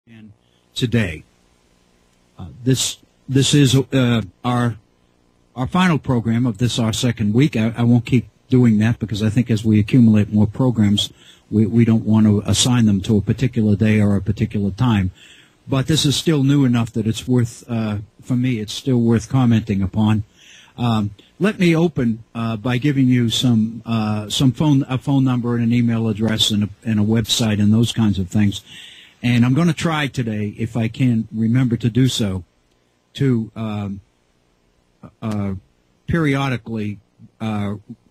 And today, this is our final program of this, our second week. I won't keep doing that because I think as we accumulate more programs, we don't want to assign them to a particular day or a particular time. But this is still new enough that it's worth, for me, it's still worth commenting upon. Let me open by giving you a phone number and an email address and a website and those kinds of things. And I'm going to try today, if I can remember to do so, to periodically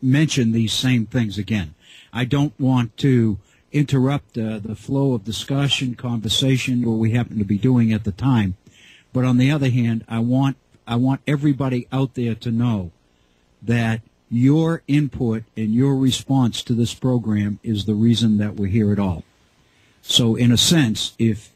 mention these same things again. I don't want to interrupt the flow of discussion, conversation, what we happen to be doing at the time. But on the other hand, I want everybody out there to know that your input and your response to this program is the reason that we're here at all. So in a sense, if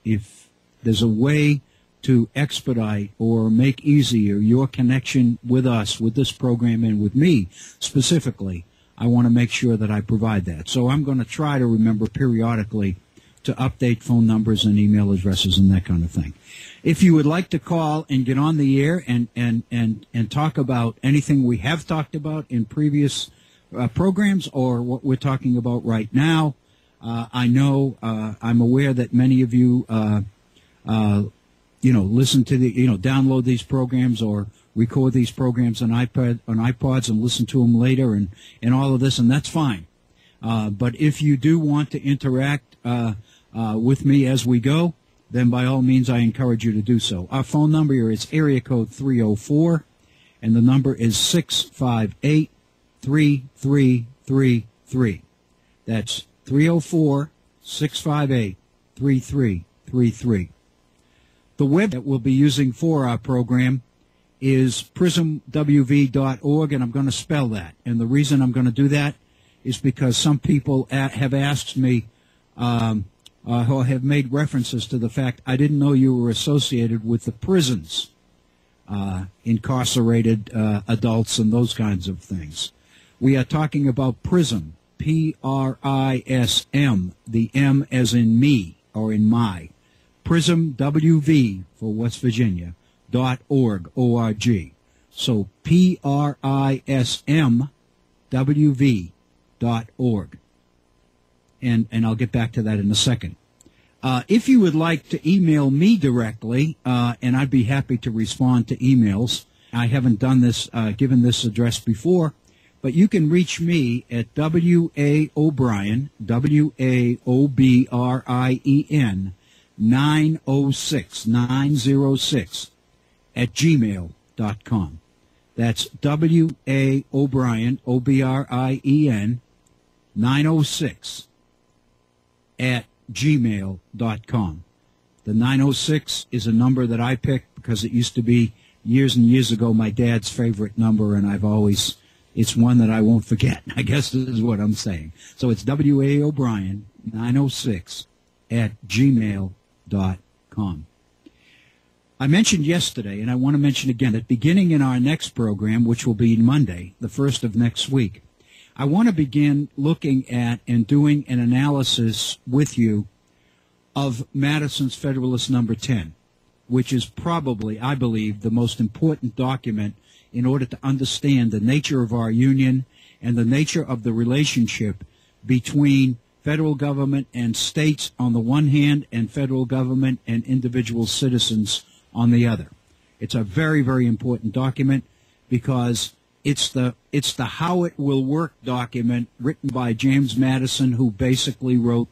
there's a way to expedite or make easier your connection with us, with this program, and with me specifically, I want to make sure that I provide that. So I'm going to try to remember periodically to update phone numbers and email addresses and that kind of thing. If you would like to call and get on the air and talk about anything we have talked about in previous programs or what we're talking about right now, I know I'm aware that many of you listen to download these programs or record these programs on iPods and listen to them later and all of this, and that's fine. But if you do want to interact with me as we go, then by all means I encourage you to do so. Our phone number here is area code 304, and the number is 658-3333. That's 304-658-3333. The web that we'll be using for our program is prismwv.org, and I'm going to spell that. And the reason I'm going to do that is because some people have asked me or have made references to the fact I didn't know you were associated with the prisons, incarcerated adults and those kinds of things. We are talking about PRISM, P-R-I-S-M, the M as in me or in my, prismwv for West Virginia, .org, O-R-G. So prismwv.org. And I'll get back to that in a second. If you would like to email me directly, and I'd be happy to respond to emails. I haven't done this, given this address before, but you can reach me at W-A-O'Brien, W-A-O-B-R-I-E-N, 906 at gmail.com. That's W-A-O'Brien, O-B-R-I-E-N, 906 at gmail.com. The 906 is a number that I picked because it used to be years and years ago my dad's favorite number, and it's one that I won't forget. I guess this is what I'm saying. So it's W.A. O'Brien, 906 at gmail.com. I mentioned yesterday, and I want to mention again, that beginning in our next program, which will be Monday, the 1st of next week, I want to begin looking at and doing an analysis with you of Madison's Federalist Number 10, which is probably, I believe, the most important document in order to understand the nature of our union and the nature of the relationship between federal government and states on the one hand and federal government and individual citizens on the other. It's a very, very important document because it's the how it will work document written by James Madison, who basically wrote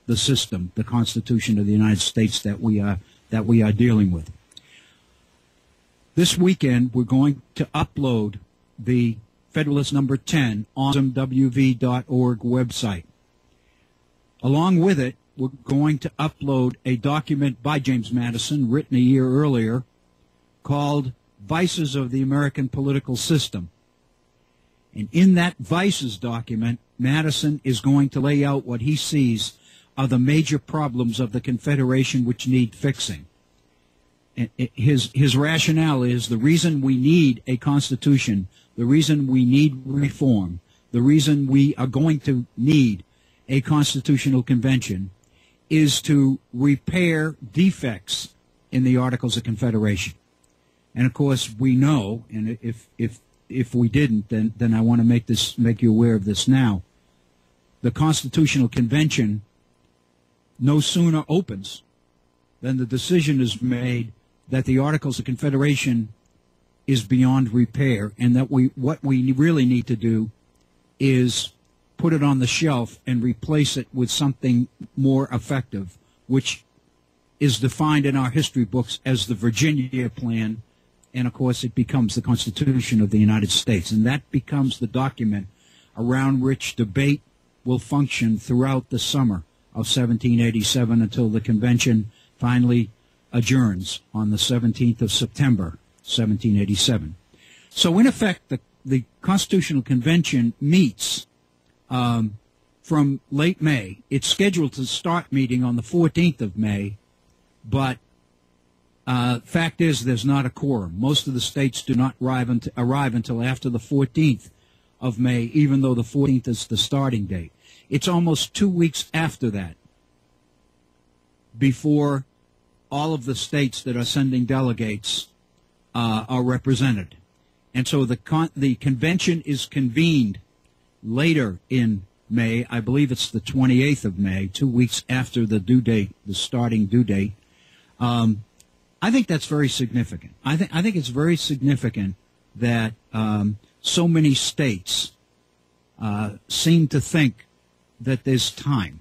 the system, the Constitution of the United States that we are dealing with. This weekend, we're going to upload the Federalist Number 10 on prismwv.org website. Along with it, we're going to upload a document by James Madison, written a year earlier, called Vices of the American Political System. And in that Vices document, Madison is going to lay out what he sees are the major problems of the Confederation which need fixing. And his rationale is the reason we need a Constitution, the reason we need reform, the reason we are going to need a constitutional convention is to repair defects in the Articles of Confederation. And of course, we know, and if we didn't, then I want to make you aware of this now. The Constitutional Convention no sooner opens than the decision is made that the Articles of Confederation is beyond repair, and that what we really need to do is put it on the shelf and replace it with something more effective, which is defined in our history books as the Virginia Plan, and of course it becomes the Constitution of the United States, and that becomes the document around which debate will function throughout the summer of 1787 until the convention finally adjourns on the 17th of September, 1787. So in effect, the Constitutional Convention meets from late May. It's scheduled to start meeting on the 14th of May, but fact is there's not a quorum. Most of the states do not arrive until after the 14th of May, even though the 14th is the starting date. It's almost 2 weeks after that before all of the states that are sending delegates are represented. And so the convention is convened later in May. I believe it's the 28th of May, 2 weeks after the due date, the starting due date. I think that's very significant. I think it's very significant that so many states seem to think that there's time,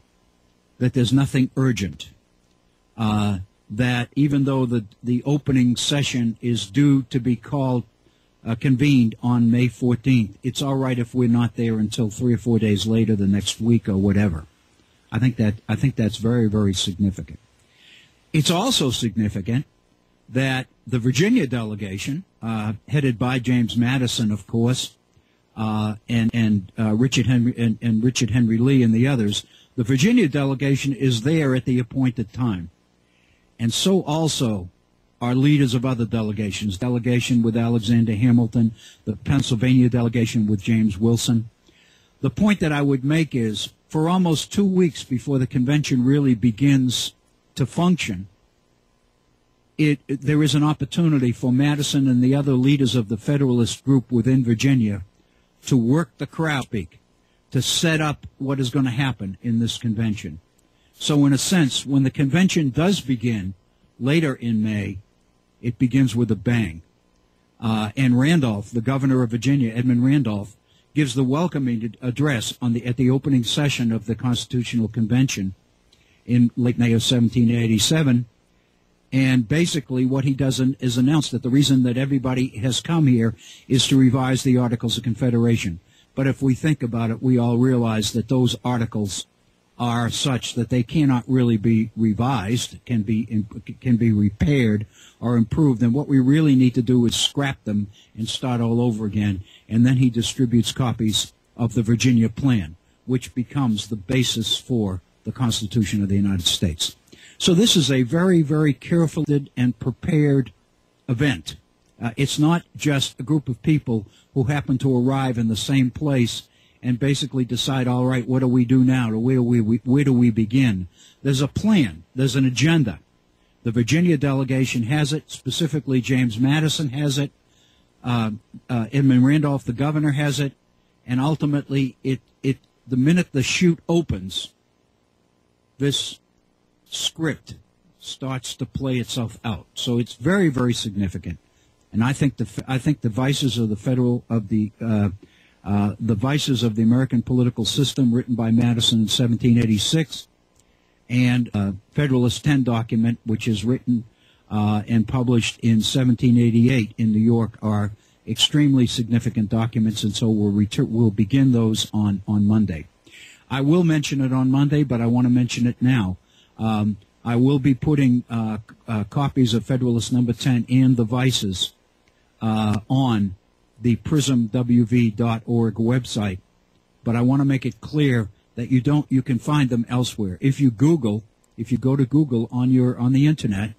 that there's nothing urgent, that even though the opening session is due to be convened on May 14th, it's all right if we're not there until 3 or 4 days later, the next week or whatever. I think that's very, very significant. It's also significant that the Virginia delegation, headed by James Madison, of course, and Richard Henry Lee and the others, the Virginia delegation is there at the appointed time. And so also are leaders of other delegations, delegation with Alexander Hamilton, the Pennsylvania delegation with James Wilson. The point that I would make is, for almost 2 weeks before the convention really begins to function, there is an opportunity for Madison and the other leaders of the Federalist group within Virginia to work the crowd speak, to set up what is going to happen in this convention. So in a sense, when the convention does begin later in May, it begins with a bang. And Randolph, the governor of Virginia, Edmund Randolph, gives the welcoming address at the opening session of the Constitutional Convention in late May of 1787. And basically what he does is announce that the reason that everybody has come here is to revise the Articles of Confederation. But if we think about it, we all realize that those articles are such that they cannot really be revised, can be repaired or improved. And what we really need to do is scrap them and start all over again. And then he distributes copies of the Virginia Plan, which becomes the basis for the Constitution of the United States. So this is a very, very careful and prepared event. It's not just a group of people who happen to arrive in the same place and basically decide, all right, what do we do now? Or where do we begin? There's a plan. There's an agenda. The Virginia delegation has it. Specifically, James Madison has it. Edmund Randolph, the governor, has it. And ultimately, the minute the chute opens, this script starts to play itself out. So it's very, very significant. And I think the vices of the vices of the American political system, written by Madison in 1786, and Federalist 10 document, which is written and published in 1788 in New York, are extremely significant documents, and so we'll begin those on Monday. I will mention it on Monday, but I want to mention it now. I will be putting copies of Federalist Number 10 and the Vices on the prismwv.org website, but I want to make it clear that you can find them elsewhere. If you go to Google on the internet,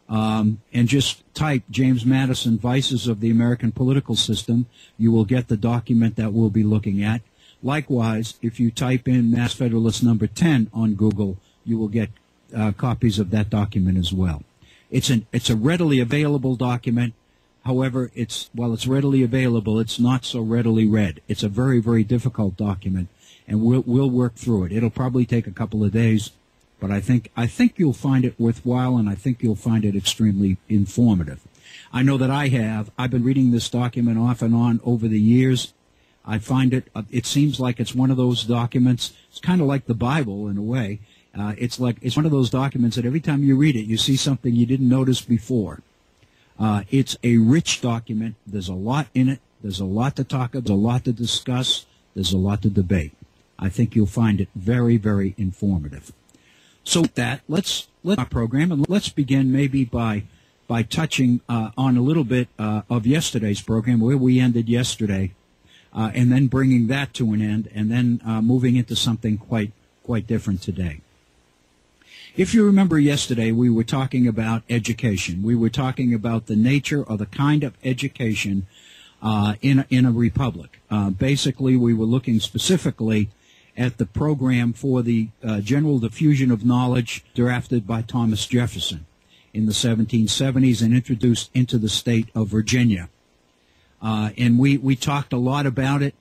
and just type James Madison Vices of the American Political System, you will get the document that we'll be looking at. Likewise, if you type in Mass Federalist Number 10 on Google, you will get copies of that document as well. It's a readily available document. However, while it's readily available, it's not so readily read. It's a very, very difficult document, and we'll work through it. It'll probably take a couple of days, but I think you'll find it worthwhile, and I think you'll find it extremely informative. I know that I've been reading this document off and on over the years. I find it seems like it's one of those documents. It's kind of like the Bible in a way. It's one of those documents that every time you read it, you see something you didn't notice before. It's a rich document. There's a lot in it. There's a lot to talk about, there's a lot to discuss, there's a lot to debate. I think you'll find it very, very informative. So with that, let's our program, and let's begin maybe by touching on a little bit of yesterday's program, where we ended yesterday, and then bringing that to an end, and then moving into something quite different today. If you remember yesterday, we were talking about education. We were talking about the nature or the kind of education in a republic. Basically, we were looking specifically at the program for the general diffusion of knowledge drafted by Thomas Jefferson in the 1770s and introduced into the state of Virginia. And we talked a lot about it.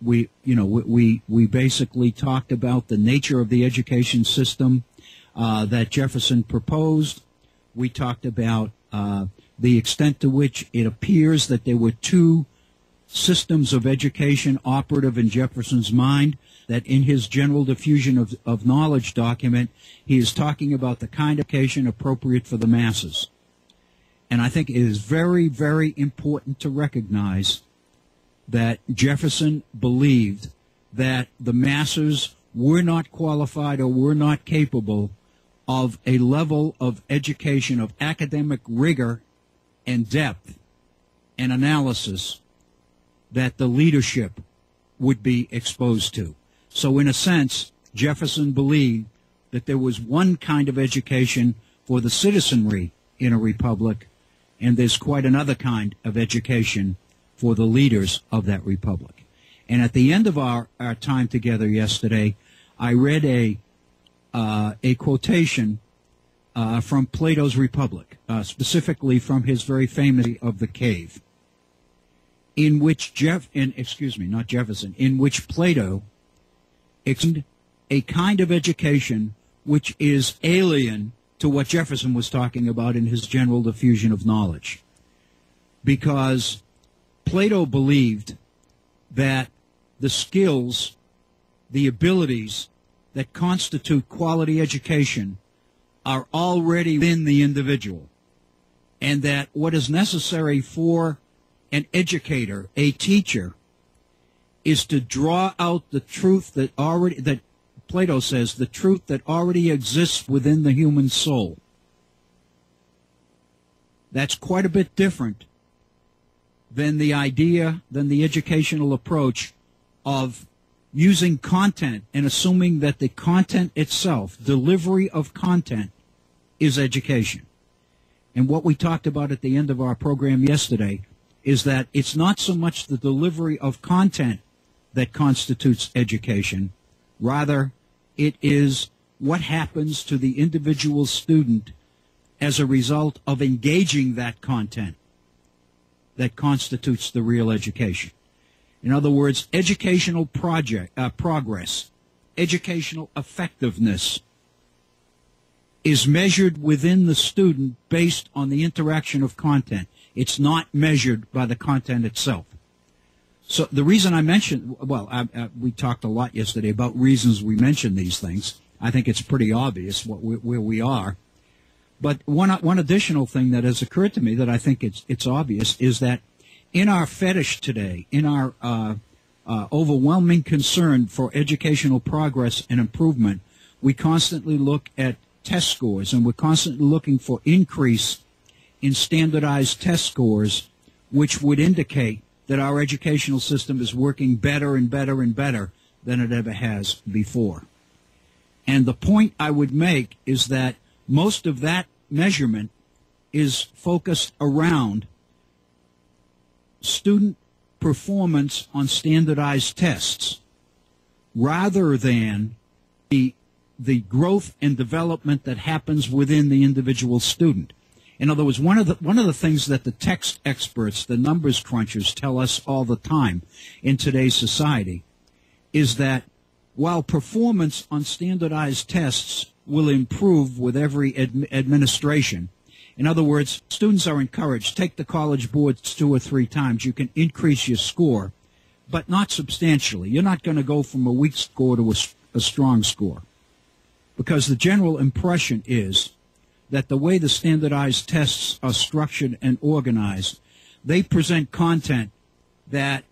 We basically talked about the nature of the education system that Jefferson proposed. We talked about the extent to which it appears that there were two systems of education operative in Jefferson's mind, that in his general diffusion of knowledge document, he is talking about the kind of education appropriate for the masses. And I think it is very, very important to recognize that Jefferson believed that the masses were not qualified or were not capable of a level of education, of academic rigor and depth and analysis that the leadership would be exposed to. So in a sense, Jefferson believed that there was one kind of education for the citizenry in a republic, and there's quite another kind of education for the leaders of that republic. And at the end of our time together yesterday, I read a quotation from Plato's Republic, specifically from his very famous of the cave, in which in which Plato explained a kind of education which is alien to what Jefferson was talking about in his general diffusion of knowledge. Because Plato believed that the skills, the abilities that constitute quality education are already within the individual, and that what is necessary for an educator, a teacher, is to draw out the truth that Plato says, the truth that already exists within the human soul. That's quite a bit different than the educational approach of using content and assuming that the content itself, delivery of content, is education. And what we talked about at the end of our program yesterday is that it's not so much the delivery of content that constitutes education. Rather, it is what happens to the individual student as a result of engaging that content that constitutes the real education. In other words, educational progress, educational effectiveness is measured within the student based on the interaction of content. It's not measured by the content itself. So the reason I mentioned, we talked a lot yesterday about reasons we mention these things. I think it's pretty obvious where we are. But one additional thing that has occurred to me that I think it's obvious is that in our fetish today, in our overwhelming concern for educational progress and improvement, we constantly look at test scores, and we're constantly looking for increase in standardized test scores, which would indicate that our educational system is working better and better and better than it ever has before. And the point I would make is that most of that measurement is focused around student performance on standardized tests rather than the the growth and development that happens within the individual student. In other words, one of the things that the text experts, the numbers crunchers, tell us all the time in today's society is that while performance on standardized tests will improve with every administration, in other words, students are encouraged, take the college boards 2 or 3 times, you can increase your score, but not substantially. You're not going to go from a weak score to a strong score, because the general impression is that the way the standardized tests are structured and organized, they present content that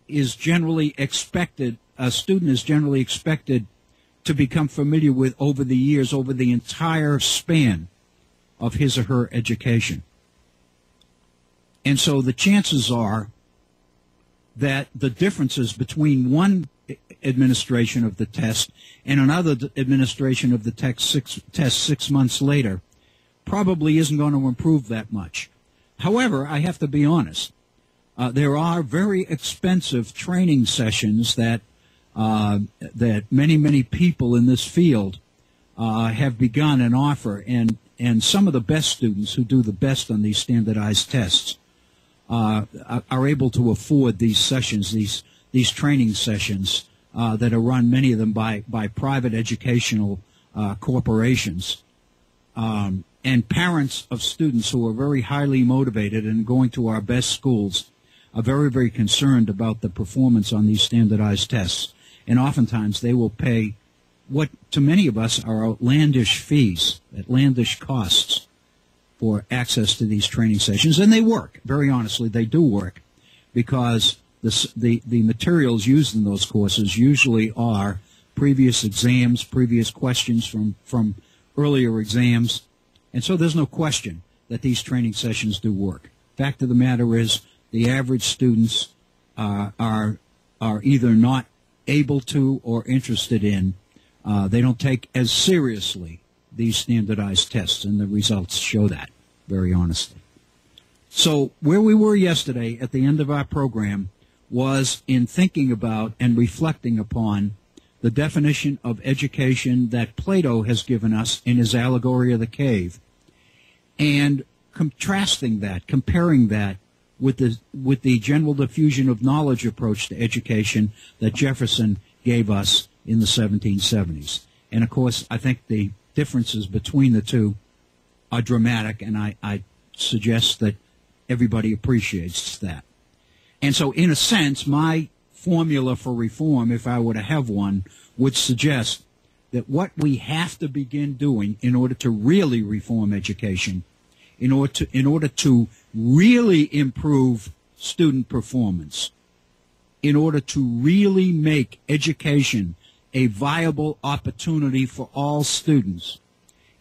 is generally expected, a student is generally expected to become familiar with over the years, over the entire span of his or her education. And so the chances are that the differences between one administration of the test and another administration of the test 6 months later probably isn't going to improve that much. However, I have to be honest. There are very expensive training sessions that many people in this field have begun and offer, and some of the best students who do the best on these standardized tests are able to afford these sessions, these training sessions that are run, many of them by private educational corporations. And parents of students who are very highly motivated and going to our best schools are very, very concerned about the performance on these standardized tests. And oftentimes they will pay what to many of us are outlandish fees, outlandish costs for access to these training sessions. And they work. Very honestly, they do work, because the materials used in those courses usually are previous exams, previous questions from earlier exams. And so there's no question that these training sessions do work. Fact of the matter is, the average students are either not able to or interested in. They don't take as seriously these standardized tests, and the results show that, very honestly. So where we were yesterday at the end of our program was in thinking about and reflecting upon the definition of education that Plato has given us in his allegory of the cave, and contrasting that, comparing that with the general diffusion of knowledge approach to education that Jefferson gave us in the 1770s. And of course, I think the differences between the two are dramatic, and I suggest that everybody appreciates that. And so, in a sense, my formula for reform, if I were to have one, would suggest that what we have to begin doing in order to really reform education, in order to really improve student performance, in order to really make education a viable opportunity for all students,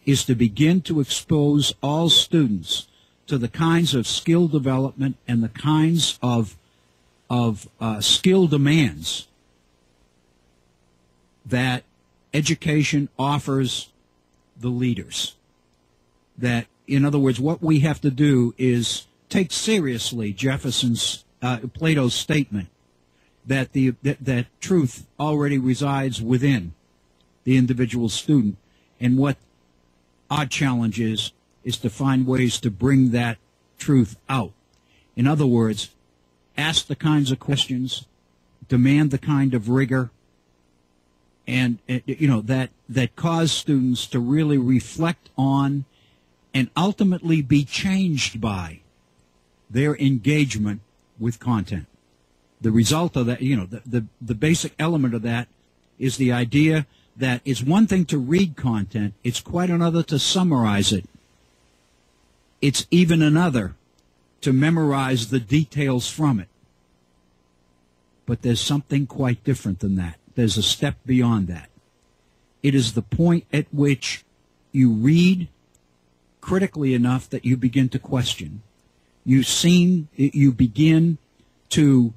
is to begin to expose all students to the kinds of skill development and the kinds of skill demands that education offers the leaders. That, in other words, what we have to do is take seriously Jefferson's, Plato's statement that that truth already resides within the individual student, and what our challenge is to find ways to bring that truth out. In other words, ask the kinds of questions, demand the kind of rigor, and that cause students to really reflect on and ultimately be changed by their engagement with content. The result of that, the basic element of that is the idea that it's one thing to read content, it's quite another to summarize it. It's even another to memorize the details from it. But there's something quite different than that. There's a step beyond that. It is the point at which you read critically enough that you begin to question. You begin to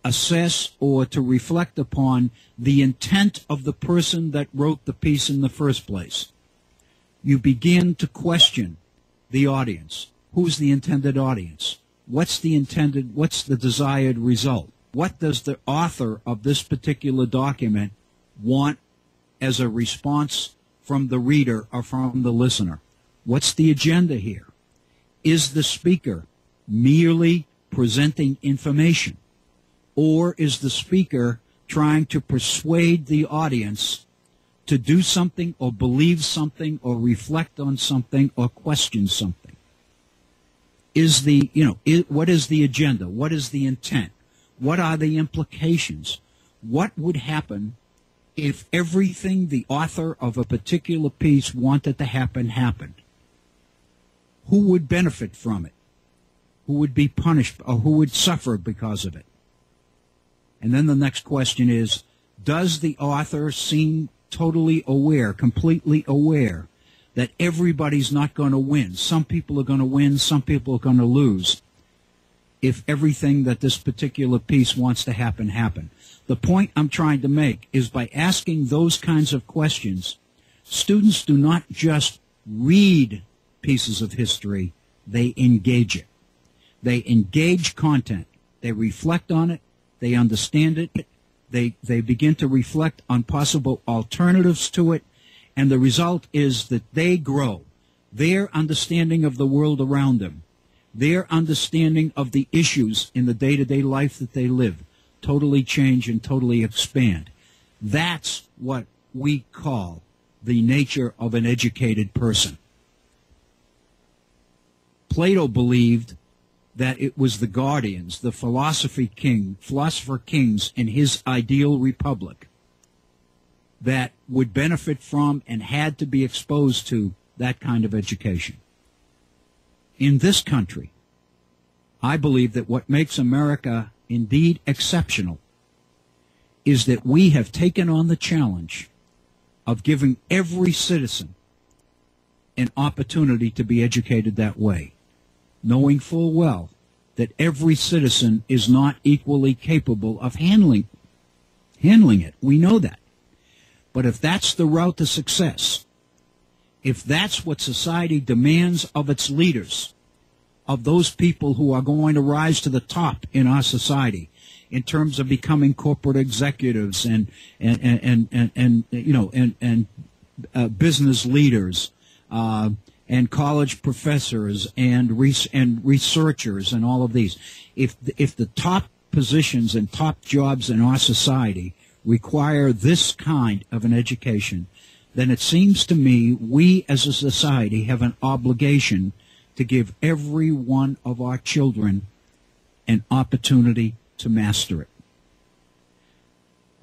assess or to reflect upon the intent of the person that wrote the piece in the first place. You begin to question the audience. Who's the intended audience? What's the desired result? What does the author of this particular document want as a response from the reader or from the listener? What's the agenda here? Is the speaker merely presenting information, or is the speaker trying to persuade the audience to do something or believe something or reflect on something or question something? What is the agenda? What is the intent? What are the implications? What would happen if everything the author of a particular piece wanted to happen happened? Who would benefit from it? Who would be punished, or who would suffer because of it? And then the next question is, does the author seem totally aware, completely aware, that everybody's not going to win? Some people are going to win, some people are going to lose, if everything that this particular piece wants to happen. The point I'm trying to make is, by asking those kinds of questions, students do not just read pieces of history, they engage it. They engage content. They reflect on it. They understand it. They begin to reflect on possible alternatives to it. And the result is that they grow. Their understanding of the world around them, their understanding of the issues in the day-to-day life that they live, totally change and totally expand. That's what we call the nature of an educated person. Plato believed that it was the guardians, the philosopher kings in his ideal republic, that would benefit from and had to be exposed to that kind of education. In this country, I believe that what makes America indeed exceptional is that we have taken on the challenge of giving every citizen an opportunity to be educated that way, knowing full well that every citizen is not equally capable of handling it. We know that. But if that's the route to success, if that's what society demands of its leaders, of those people who are going to rise to the top in our society, in terms of becoming corporate executives and business leaders, and college professors and researchers and all of these, if the top positions and top jobs in our society require this kind of an education, then it seems to me we as a society have an obligation to give every one of our children an opportunity to master it.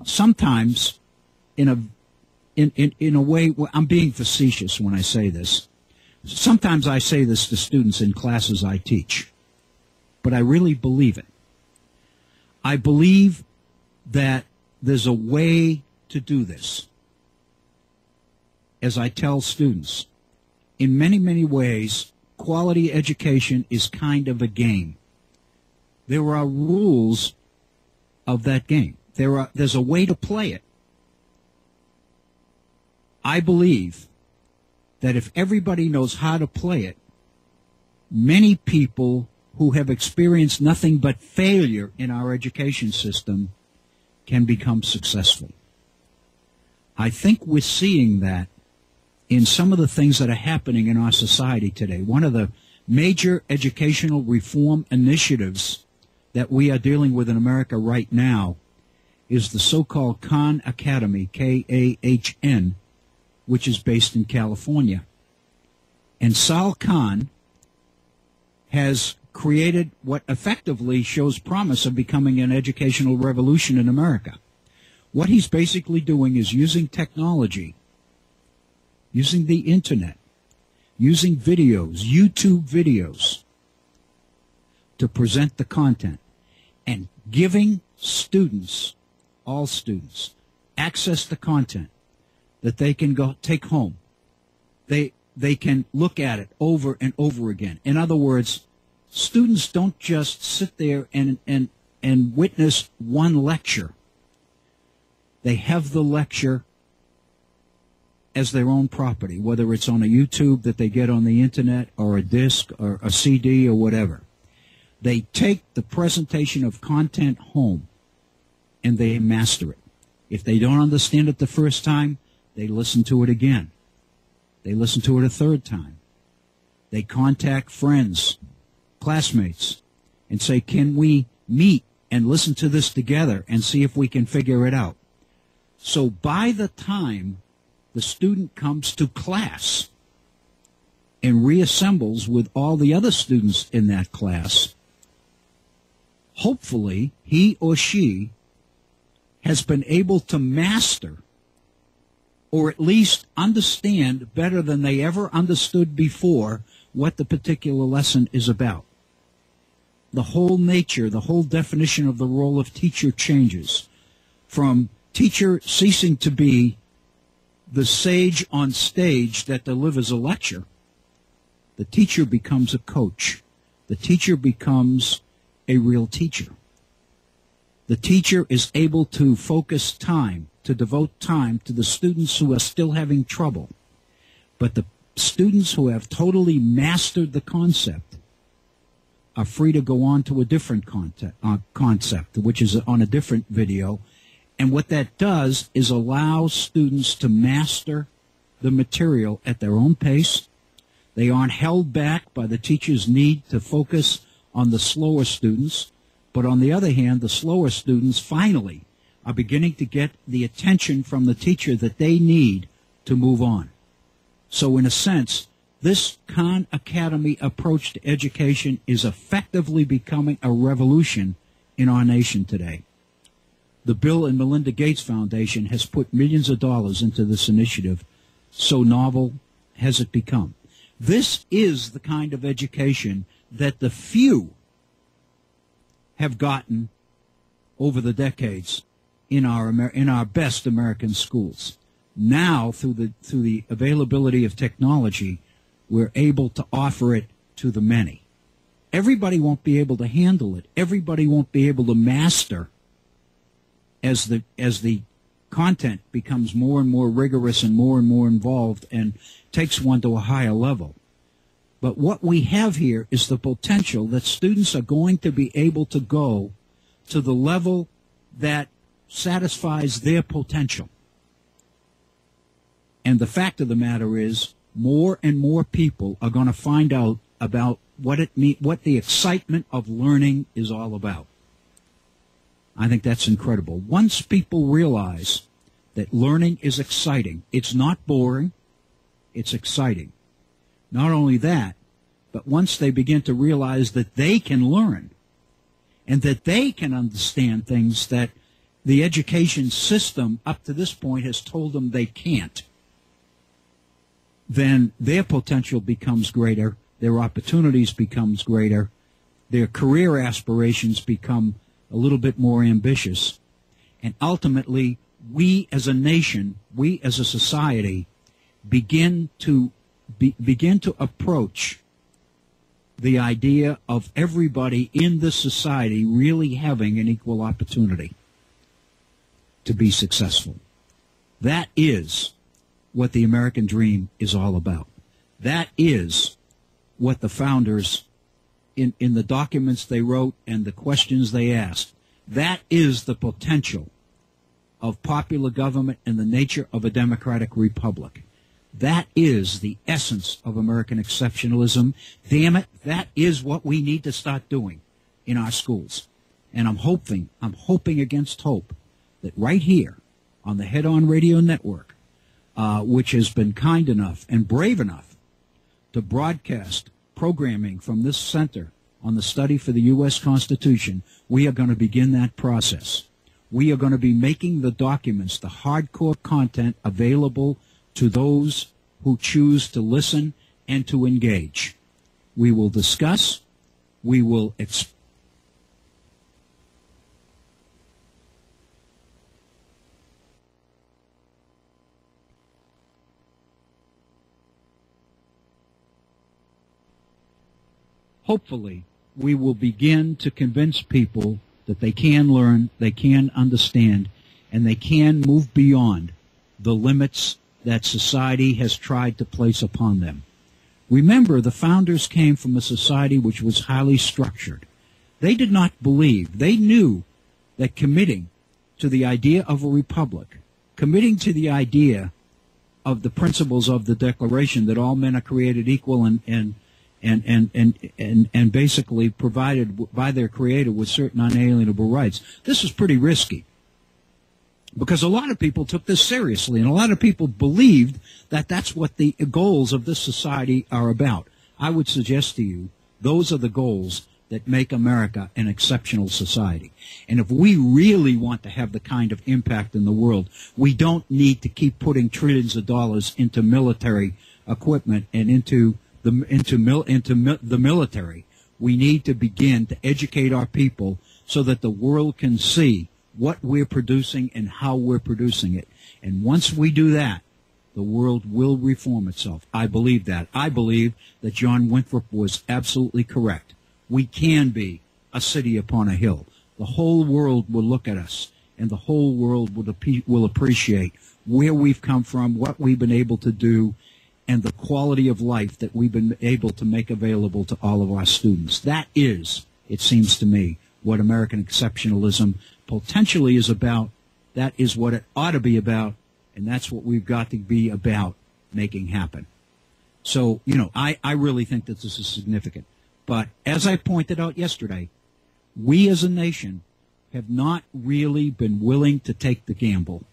Sometimes, in a way, I'm being facetious when I say this. Sometimes I say this to students in classes I teach, but I really believe it. I believe that there's a way to do this. As I tell students, in many, many ways, quality education is kind of a game. There are rules of that game. There's a way to play it. I believe that if everybody knows how to play it, many people who have experienced nothing but failure in our education system can become successful. I think we're seeing that in some of the things that are happening in our society today. One of the major educational reform initiatives that we are dealing with in America right now is the so-called Khan Academy, K-A-H-N, which is based in California. And Sal Khan has created what effectively shows promise of becoming an educational revolution in America. What he's basically doing is using technology, using the internet, using videos, YouTube videos, to present the content, and giving students, all students, access to content that they can go take home. They can look at it over and over again. In other words, students don't just sit there and witness one lecture. They have the lecture as their own property, whether it's on a YouTube that they get on the internet or a disc or a CD or whatever. They take the presentation of content home and they master it. If they don't understand it the first time, they listen to it again. They listen to it a third time. They contact friends, classmates, and say, can we meet and listen to this together and see if we can figure it out? So by the time the student comes to class and reassembles with all the other students in that class, hopefully he or she has been able to master or at least understand better than they ever understood before what the particular lesson is about. The whole nature, the whole definition of the role of teacher changes from teacher ceasing to be the sage on stage that delivers a lecture. The teacher becomes a coach. The teacher becomes a real teacher. The teacher is able to focus time, to devote time to the students who are still having trouble. But the students who have totally mastered the concept are free to go on to a different concept, which is on a different video. And what that does is allow students to master the material at their own pace. They aren't held back by the teacher's need to focus on the slower students. But on the other hand, the slower students finally are beginning to get the attention from the teacher that they need to move on. So in a sense, this Khan Academy approach to education is effectively becoming a revolution in our nation today. The Bill and Melinda Gates Foundation has put millions of dollars into this initiative, so novel has it become. This is the kind of education that the few have gotten over the decades in our best American schools. Now, through the availability of technology, we're able to offer it to the many. Everybody won't be able to handle it. Everybody won't be able to master as the content becomes more and more rigorous and more involved and takes one to a higher level. But what we have here is the potential that students are going to be able to go to the level that satisfies their potential. And the fact of the matter is, more and more people are going to find out about what the excitement of learning is all about. I think that's incredible. Once people realize that learning is exciting, it's not boring, it's exciting. Not only that, but once they begin to realize that they can learn and that they can understand things that the education system up to this point has told them they can't, then their potential becomes greater, their opportunities becomes greater, their career aspirations become a little bit more ambitious, and ultimately we as a nation, we as a society begin to approach the idea of everybody in this society really having an equal opportunity to be successful. That is what the American dream is all about. That is what the founders, in the documents they wrote and the questions they asked, that is the potential of popular government and the nature of a democratic republic. That is the essence of American exceptionalism. Damn it, that is what we need to start doing in our schools. And I'm hoping against hope that right here on the Head On Radio Network, which has been kind enough and brave enough to broadcast programming from this center on the study for the U.S. Constitution, we are going to begin that process. We are going to be making the documents, the hardcore content, available to those who choose to listen and to engage. We will discuss, we will hopefully, we will begin to convince people that they can learn, they can understand, and they can move beyond the limits that society has tried to place upon them. Remember, the founders came from a society which was highly structured. They did not believe, they knew that committing to the idea of a republic, committing to the idea of the principles of the Declaration that all men are created equal and basically provided by their Creator with certain unalienable rights. This is pretty risky because a lot of people took this seriously, and a lot of people believed that that's what the goals of this society are about. I would suggest to you those are the goals that make America an exceptional society. And if we really want to have the kind of impact in the world, we don't need to keep putting trillions of dollars into military equipment and into the military. We need to begin to educate our people so that the world can see what we're producing and how we're producing it. And once we do that, the world will reform itself. I believe that. I believe that John Winthrop was absolutely correct. We can be a city upon a hill. The whole world will look at us, and the whole world will appreciate where we've come from, what we've been able to do, and the quality of life that we've been able to make available to all of our students. That is, it seems to me, what American exceptionalism potentially is about. That is what it ought to be about, and that's what we've got to be about making happen. So, I really think that this is significant. But as I pointed out yesterday, we as a nation have not really been willing to take the gamble.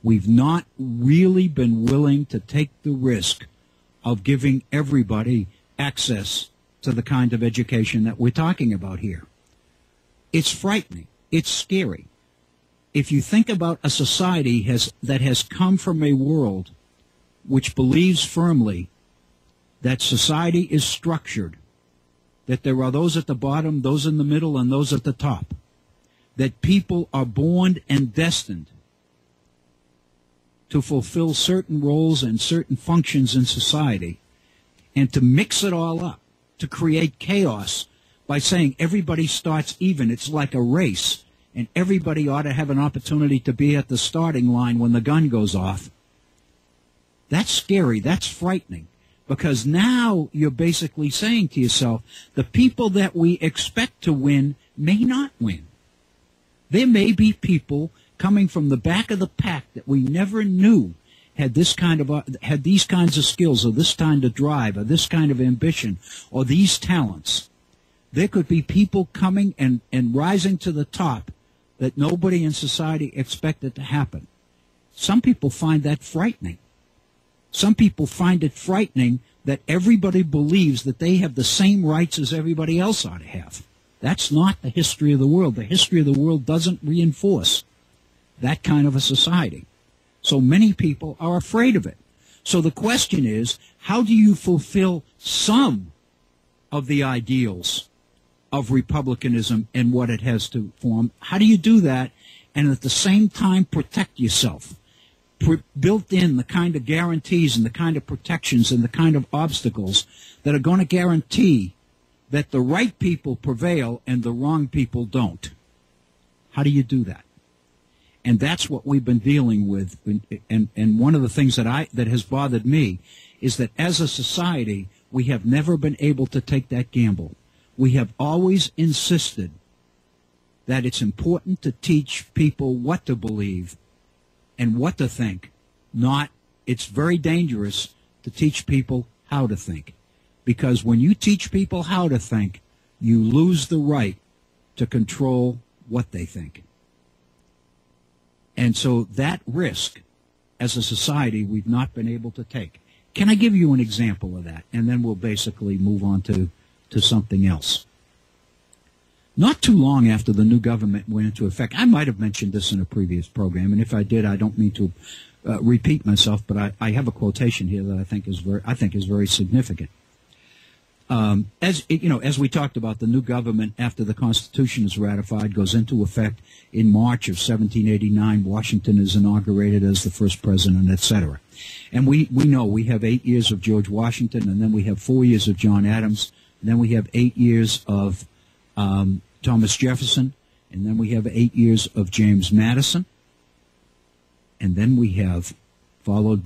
We've not really been willing to take the risk of giving everybody access to the kind of education that we're talking about here. It's frightening. It's scary. If you think about a society that has come from a world which believes firmly that society is structured, that there are those at the bottom, those in the middle, and those at the top, that people are born and destined to fulfill certain roles and certain functions in society, and to mix it all up, to create chaos by saying everybody starts even. It's like a race, and everybody ought to have an opportunity to be at the starting line when the gun goes off. That's scary. That's frightening. Because now you're basically saying to yourself, the people that we expect to win may not win. There may be people coming from the back of the pack that we never knew had these kinds of skills, or this kind of drive, or this kind of ambition, or these talents. There could be people coming and rising to the top that nobody in society expected to happen. Some people find that frightening. Some people find it frightening that everybody believes that they have the same rights as everybody else ought to have. That's not the history of the world. The history of the world doesn't reinforce that kind of a society. So many people are afraid of it. So the question is, how do you fulfill some of the ideals of republicanism and what it has to form? How do you do that and at the same time protect yourself? Built in the kind of guarantees and the kind of protections and the kind of obstacles that are going to guarantee that the right people prevail and the wrong people don't. How do you do that? And that's what we've been dealing with. And one of the things that has bothered me is that as a society, we have never been able to take that gamble. We have always insisted that it's important to teach people what to believe and what to think. It's very dangerous to teach people how to think. Because when you teach people how to think, you lose the right to control what they think. And so that risk, as a society, we've not been able to take. Can I give you an example of that? And then we'll basically move on to something else. Not too long after the new government went into effect, I might have mentioned this in a previous program, and if I did, I don't mean to repeat myself, but I have a quotation here that I think is very significant. As we talked about, the new government, after the Constitution is ratified, goes into effect in March of 1789. Washington is inaugurated as the first president, etc. And we know we have 8 years of George Washington, and then we have 4 years of John Adams, and then we have 8 years of Thomas Jefferson, and then we have 8 years of James Madison, and then we have, following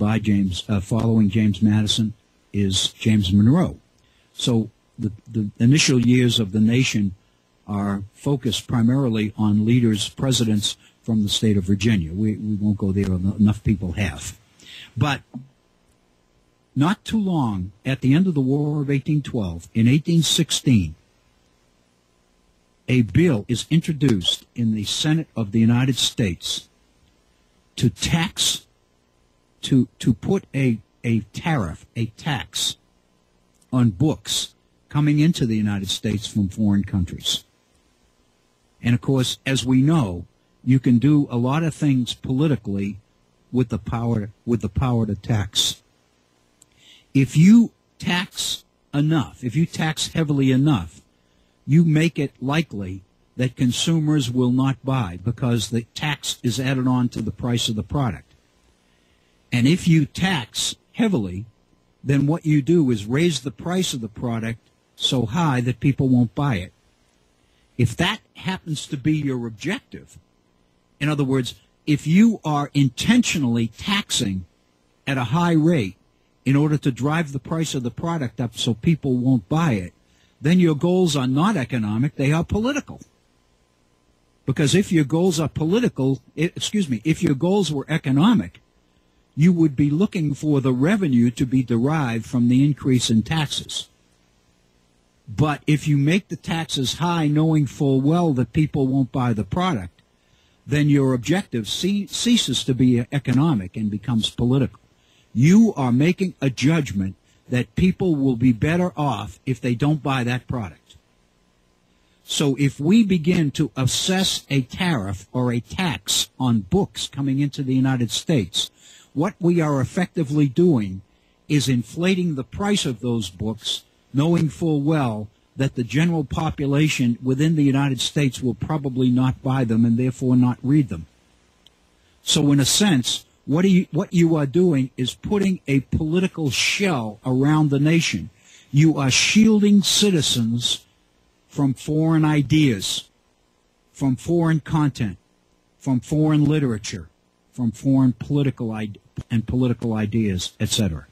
James Madison, is James Monroe. So the initial years of the nation are focused primarily on leaders, presidents from the state of Virginia. We won't go there, enough people have. But Not too long, at the end of the War of 1812, in 1816, a bill is introduced in the Senate of the United States to tax, to put a tariff, a tax on books coming into the United States from foreign countries. And of course, as we know, you can do a lot of things politically with the power to tax. If you tax enough, if you tax heavily enough, you make it likely that consumers will not buy because the tax is added on to the price of the product. And if you tax heavily, then what you do is raise the price of the product so high that people won't buy it. If that happens to be your objective, in other words, if you are intentionally taxing at a high rate in order to drive the price of the product up so people won't buy it, then your goals are not economic, they are political. Because if your goals are political, if your goals were economic, you would be looking for the revenue to be derived from the increase in taxes. But if you make the taxes high knowing full well that people won't buy the product, then your objective ceases to be economic and becomes political. You are making a judgment that people will be better off if they don't buy that product. So if we begin to assess a tariff or a tax on books coming into the United States, what we are effectively doing is inflating the price of those books, knowing full well that the general population within the United States will probably not buy them and therefore not read them. So in a sense, what you are doing is putting a political shell around the nation. You are shielding citizens from foreign ideas, from foreign content, from foreign literature, from foreign political ideas, etc.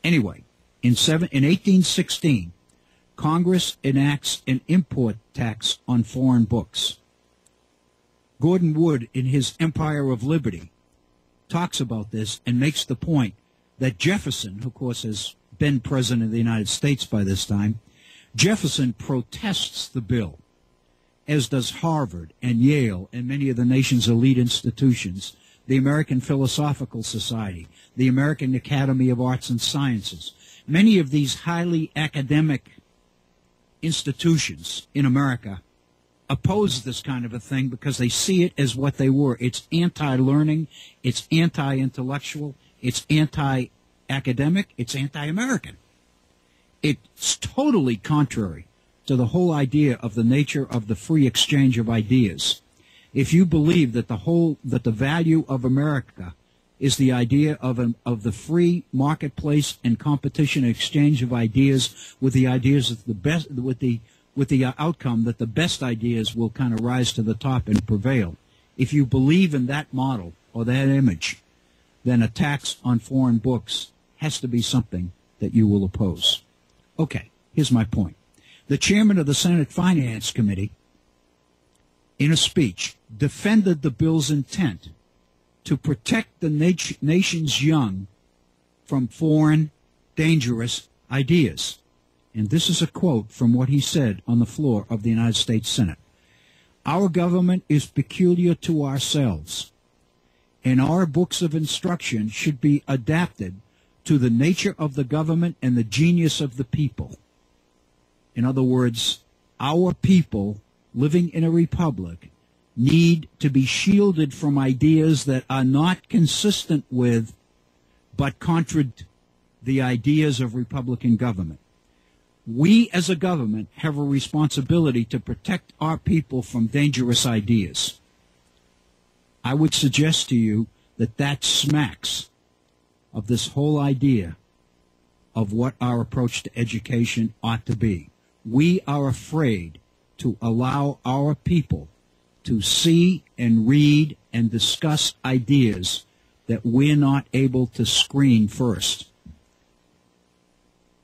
Anyway, in 1816, Congress enacts an import tax on foreign books. Gordon Wood, in his Empire of Liberty, talks about this and makes the point that Jefferson, who of course has been president of the United States by this time, Jefferson protests the bill, as does Harvard and Yale and many of the nation's elite institutions, the American Philosophical Society, the American Academy of Arts and Sciences. Many of these highly academic institutions in America oppose this kind of a thing because they see it as what they were. It's anti-learning, it's anti-intellectual, it's anti-academic, it's anti-American. It's totally contrary to the whole idea of the nature of the free exchange of ideas. If you believe that the value of America is the idea of the free marketplace and competition exchange of ideas, with the ideas of the best, with the outcome that the best ideas will kind of rise to the top and prevail. If you believe in that model or that image, then a tax on foreign books has to be something that you will oppose. Okay, here's my point. The chairman of the Senate Finance Committee, in a speech, defended the bill's intent to protect the nation's young from foreign, dangerous ideas. And this is a quote from what he said on the floor of the United States Senate. Our government is peculiar to ourselves, and our books of instruction should be adapted to the nature of the government and the genius of the people. In other words, our people living in a republic need to be shielded from ideas that are not consistent with but contradict the ideas of Republican government. We as a government have a responsibility to protect our people from dangerous ideas. I would suggest to you that that smacks of this whole idea of what our approach to education ought to be. We are afraid to allow our people to see and read and discuss ideas that we're not able to screen first.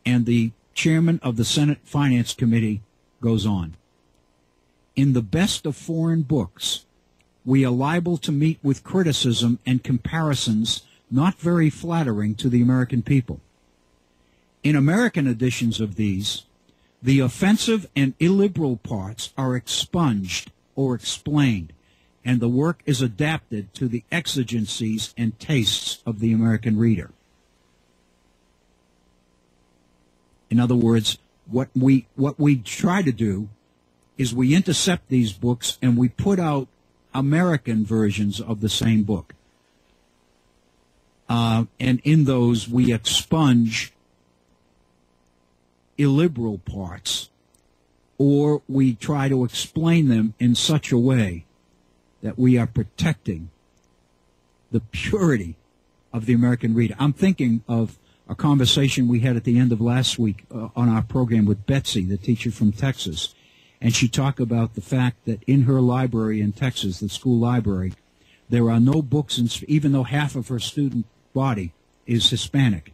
And the chairman of the Senate Finance Committee goes on. In the best of foreign books, we are liable to meet with criticism and comparisons not very flattering to the American people. In American editions of these, the offensive and illiberal parts are expunged or explained, and the work is adapted to the exigencies and tastes of the American reader. In other words, what we try to do is we intercept these books and we put out American versions of the same book. And in those we expunge illiberal parts, or we try to explain them in such a way that we are protecting the purity of the American reader. I'm thinking of a conversation we had at the end of last week on our program with Betsy, the teacher from Texas, and she talked about the fact that in her library in Texas, the school library, there are no books, even though half of her student body is Hispanic.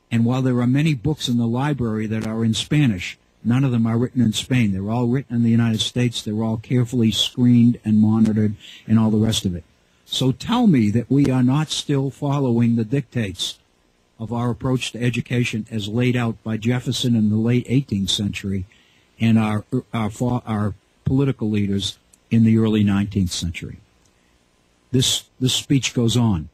And while there are many books in the library that are in Spanish, none of them are written in Spain. They're all written in the United States. They're all carefully screened and monitored and all the rest of it. So tell me that we are not still following the dictates of our approach to education as laid out by Jefferson in the late 18th century and our political leaders in the early 19th century. This speech goes on.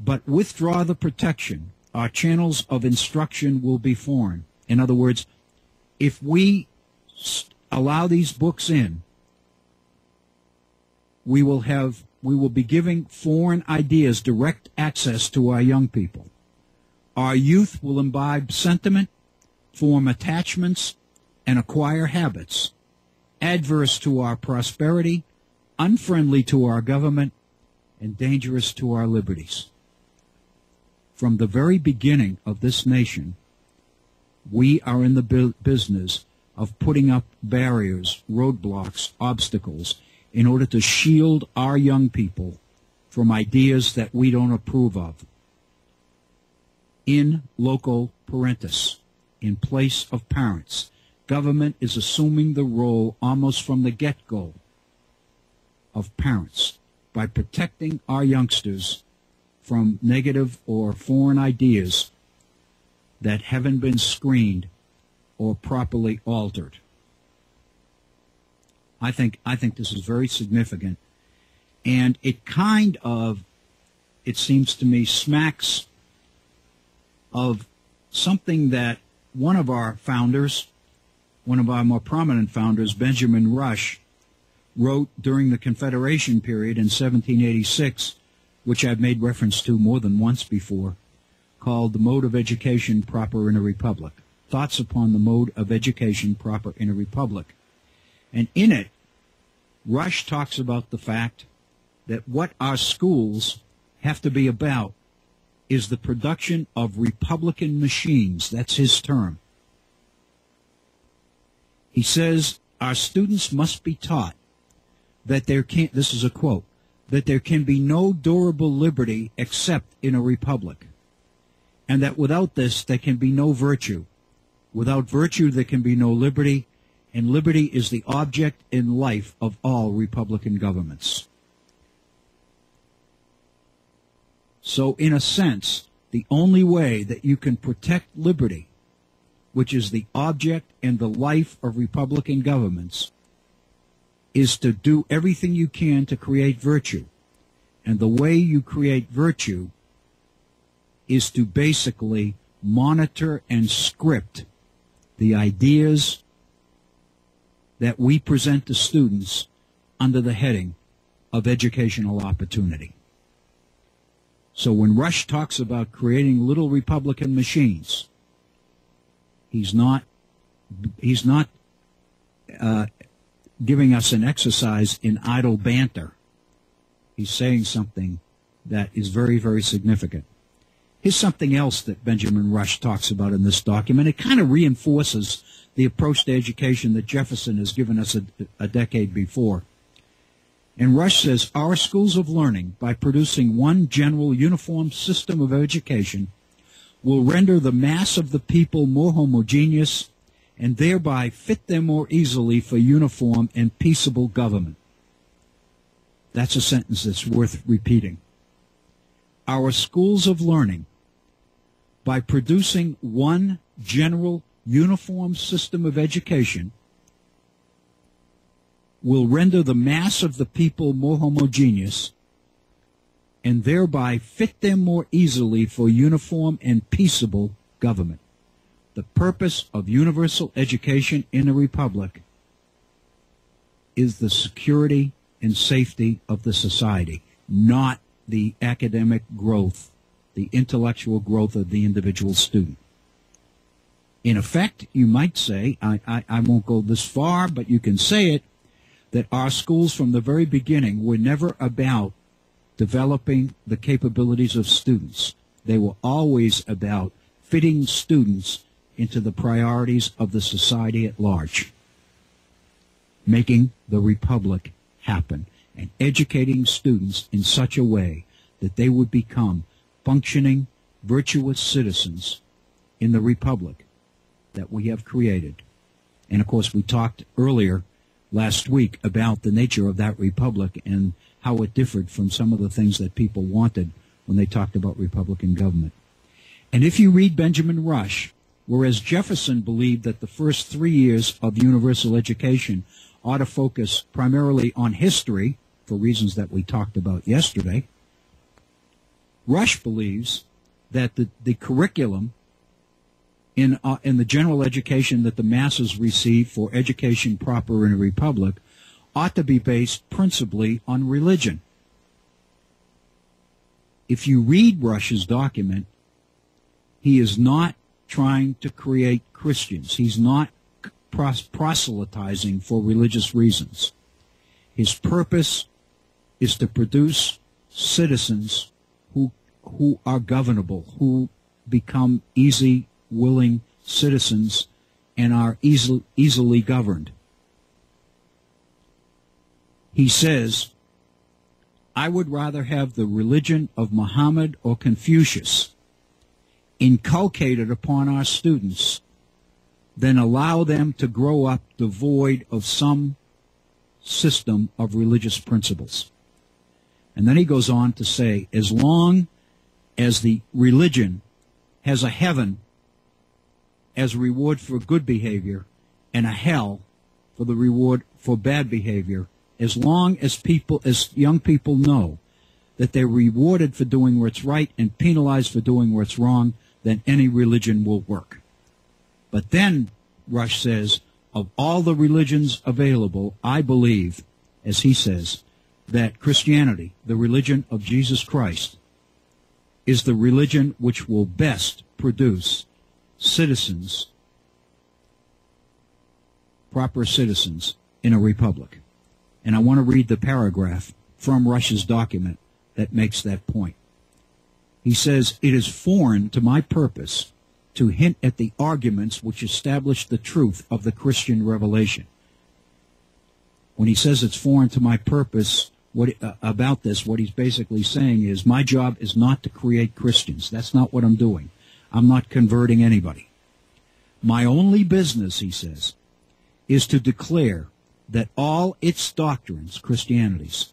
But withdraw the protection. Our channels of instruction will be foreign. In other words, if we allow these books in, we will be giving foreign ideas direct access to our young people. Our youth will imbibe sentiment, form attachments, and acquire habits adverse to our prosperity, unfriendly to our government, and dangerous to our liberties. From the very beginning of this nation, we are in the business of putting up barriers, roadblocks, obstacles, in order to shield our young people from ideas that we don't approve of. In loco parentis, in place of parents, government is assuming the role almost from the get-go of parents by protecting our youngsters from negative or foreign ideas that haven't been screened or properly altered. I think this is very significant, and it seems to me, smacks of something that one of our more prominent founders, Benjamin Rush, wrote during the Confederation period in 1786, which I've made reference to more than once before, called The Mode of Education Proper in a Republic. Thoughts upon the Mode of Education Proper in a Republic. And in it, Rush talks about the fact that what our schools have to be about is the production of Republican machines. That's his term. He says our students must be taught that this is a quote, that there can be no durable liberty except in a republic, and that without this there can be no virtue. Without virtue there can be no liberty, and liberty is the object in life of all republican governments. So in a sense, the only way that you can protect liberty, which is the object and the life of republican governments, is to do everything you can to create virtue. And the way you create virtue is to basically monitor and script the ideas that we present to students under the heading of educational opportunity. So when Rush talks about creating little Republican machines, he's not giving us an exercise in idle banter. He's saying something that is very, very significant. Here's something else that Benjamin Rush talks about in this document. It kind of reinforces the approach to education that Jefferson has given us a decade before. And Rush says, our schools of learning, by producing one general uniform system of education, will render the mass of the people more homogeneous and thereby fit them more easily for uniform and peaceable government. That's a sentence that's worth repeating. our schools of learning, by producing one general uniform system of education, will render the mass of the people more homogeneous and thereby fit them more easily for uniform and peaceable government. The purpose of universal education in a republic is the security and safety of the society, not the academic growth, the intellectual growth of the individual student. In effect, you might say, I won't go this far, but you can say it, that our schools from the very beginning were never about developing the capabilities of students. They were always about fitting students into the priorities of the society at large, making the republic happen, and educating students in such a way that they would become functioning, virtuous citizens in the republic that we have created. And, of course, we talked earlier last week about the nature of that republic and how it differed from some of the things that people wanted when they talked about Republican government. And if you read Benjamin Rush, whereas Jefferson believed that the first 3 years of universal education ought to focus primarily on history, for reasons that we talked about yesterday, Rush believes that the curriculum in the general education that the masses receive for education proper in a republic ought to be based principally on religion. If you read Rush's document, he is not trying to create Christians. He's not proselytizing for religious reasons. His purpose is to produce citizens who are governable, who become easy, willing citizens and are easily governed. He says, I would rather have the religion of Muhammad or Confucius inculcated upon our students than allow them to grow up devoid of some system of religious principles. And then he goes on to say, as long as the religion has a heaven as a reward for good behavior and a hell for the reward for bad behavior, as long as young people know that they're rewarded for doing what's right and penalized for doing what's wrong, then any religion will work. But then, Rush says, of all the religions available, I believe, as he says, that Christianity, the religion of Jesus Christ, is the religion which will best produce citizens, proper citizens in a republic. And I want to read the paragraph from Rush's document that makes that point. He says, it is foreign to my purpose to hint at the arguments which establish the truth of the Christian revelation. When he says it's foreign to my purpose about this, what he's basically saying is my job is not to create Christians. That's not what I'm doing. I'm not converting anybody. My only business, he says, is to declare that all its doctrines, Christianity's,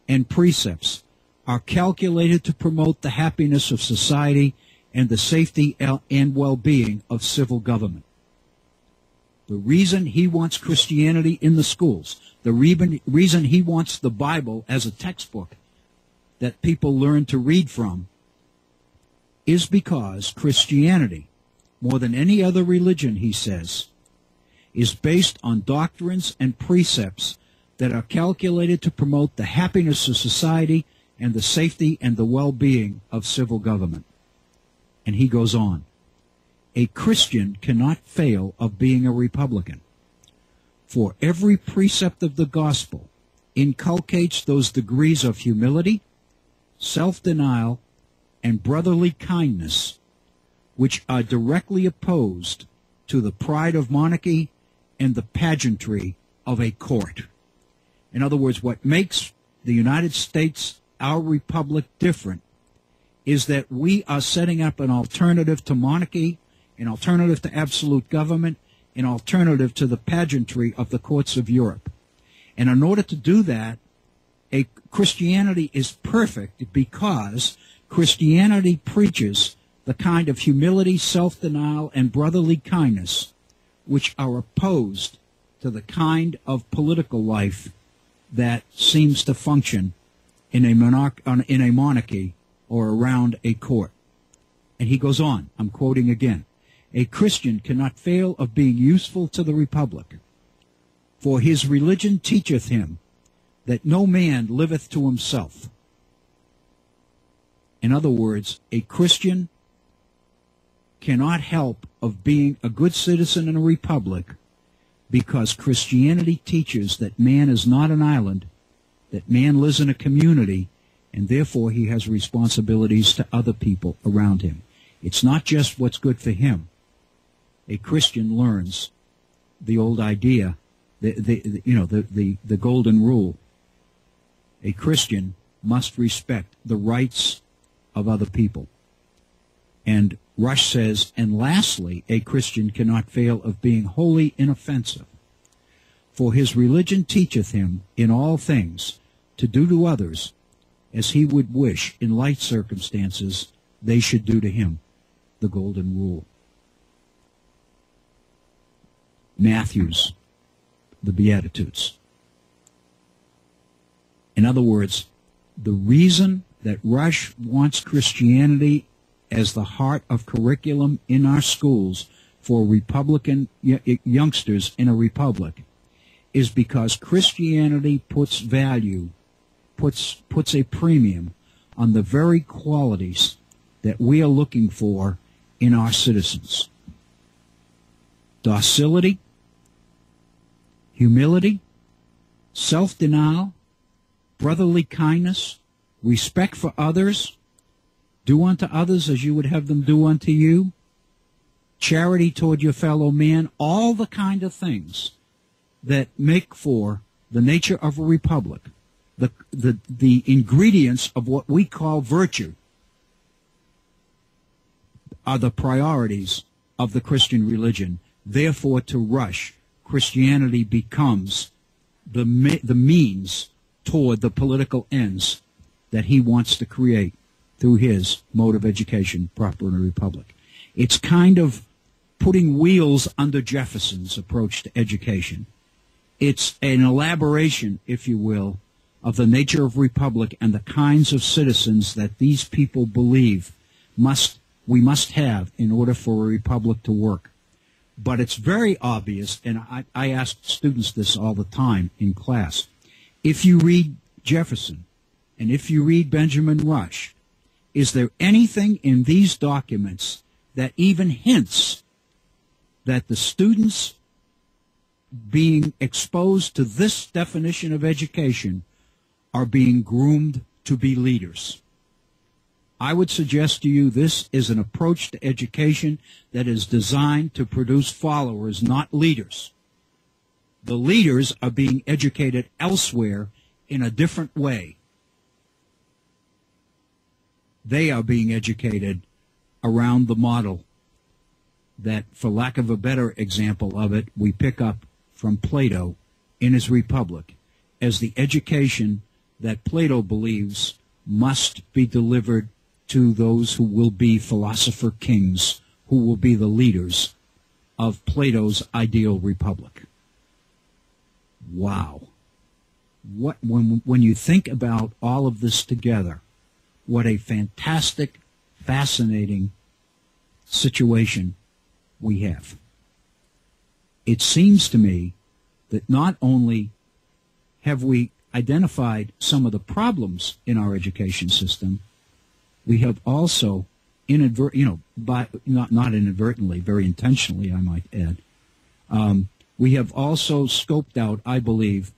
and precepts are calculated to promote the happiness of society and the safety and well-being of civil government. The reason he wants Christianity in the schools, the reason he wants the Bible as a textbook that people learn to read from, is because Christianity, more than any other religion, he says, is based on doctrines and precepts that are calculated to promote the happiness of society and the safety and the well-being of civil government. And he goes on, a Christian cannot fail of being a Republican, for every precept of the gospel inculcates those degrees of humility, self-denial, and brotherly kindness which are directly opposed to the pride of monarchy and the pageantry of a court. In other words, what makes the United States, our republic, different is that we are setting up an alternative to monarchy, an alternative to absolute government, an alternative to the pageantry of the courts of Europe. And in order to do that, Christianity is perfect because Christianity preaches the kind of humility, self-denial, and brotherly kindness which are opposed to the kind of political life that seems to function in a monarchy or around a court. And he goes on, I'm quoting again, a Christian cannot fail of being useful to the republic, for his religion teacheth him that no man liveth to himself. In other words, a Christian cannot help of being a good citizen in a republic because Christianity teaches that man is not an island, that man lives in a community, and therefore he has responsibilities to other people around him. It's not just what's good for him. A Christian learns the old idea, the golden rule. A Christian must respect the rights of other people. And Rush says, and lastly, a Christian cannot fail of being wholly inoffensive. For his religion teacheth him in all things to do to others as he would wish in like circumstances they should do to him. The golden rule. Matthew's, the Beatitudes. In other words, the reason that Rush wants Christianity as the heart of curriculum in our schools for Republican youngsters in a republic is because Christianity puts a premium on the very qualities that we are looking for in our citizens. Docility, humility, self-denial, brotherly kindness, respect for others, do unto others as you would have them do unto you, charity toward your fellow man, all the kind of things that make for the nature of a republic, the ingredients of what we call virtue, are the priorities of the Christian religion. Therefore, to Rush, Christianity becomes the means toward the political ends that he wants to create through his mode of education, proper in a republic. It's kind of putting wheels under Jefferson's approach to education. It's an elaboration, if you will, of the nature of republic and the kinds of citizens that these people believe we must have in order for a republic to work. But it's very obvious, and I ask students this all the time in class, if you read Jefferson and if you read Benjamin Rush, is there anything in these documents that even hints that the students being exposed to this definition of education are being groomed to be leaders? I would suggest to you this is an approach to education that is designed to produce followers, not leaders. The leaders are being educated elsewhere in a different way. They are being educated around the model that, for lack of a better example of it, we pick up from Plato in his Republic as the education that Plato believes must be delivered to those who will be philosopher kings, who will be the leaders of Plato's ideal republic. Wow. When you think about all of this together, what a fantastic, fascinating situation we have. It seems to me that not only have we identified some of the problems in our education system, we have also not inadvertently, very intentionally, I might add, we have also scoped out, I believe,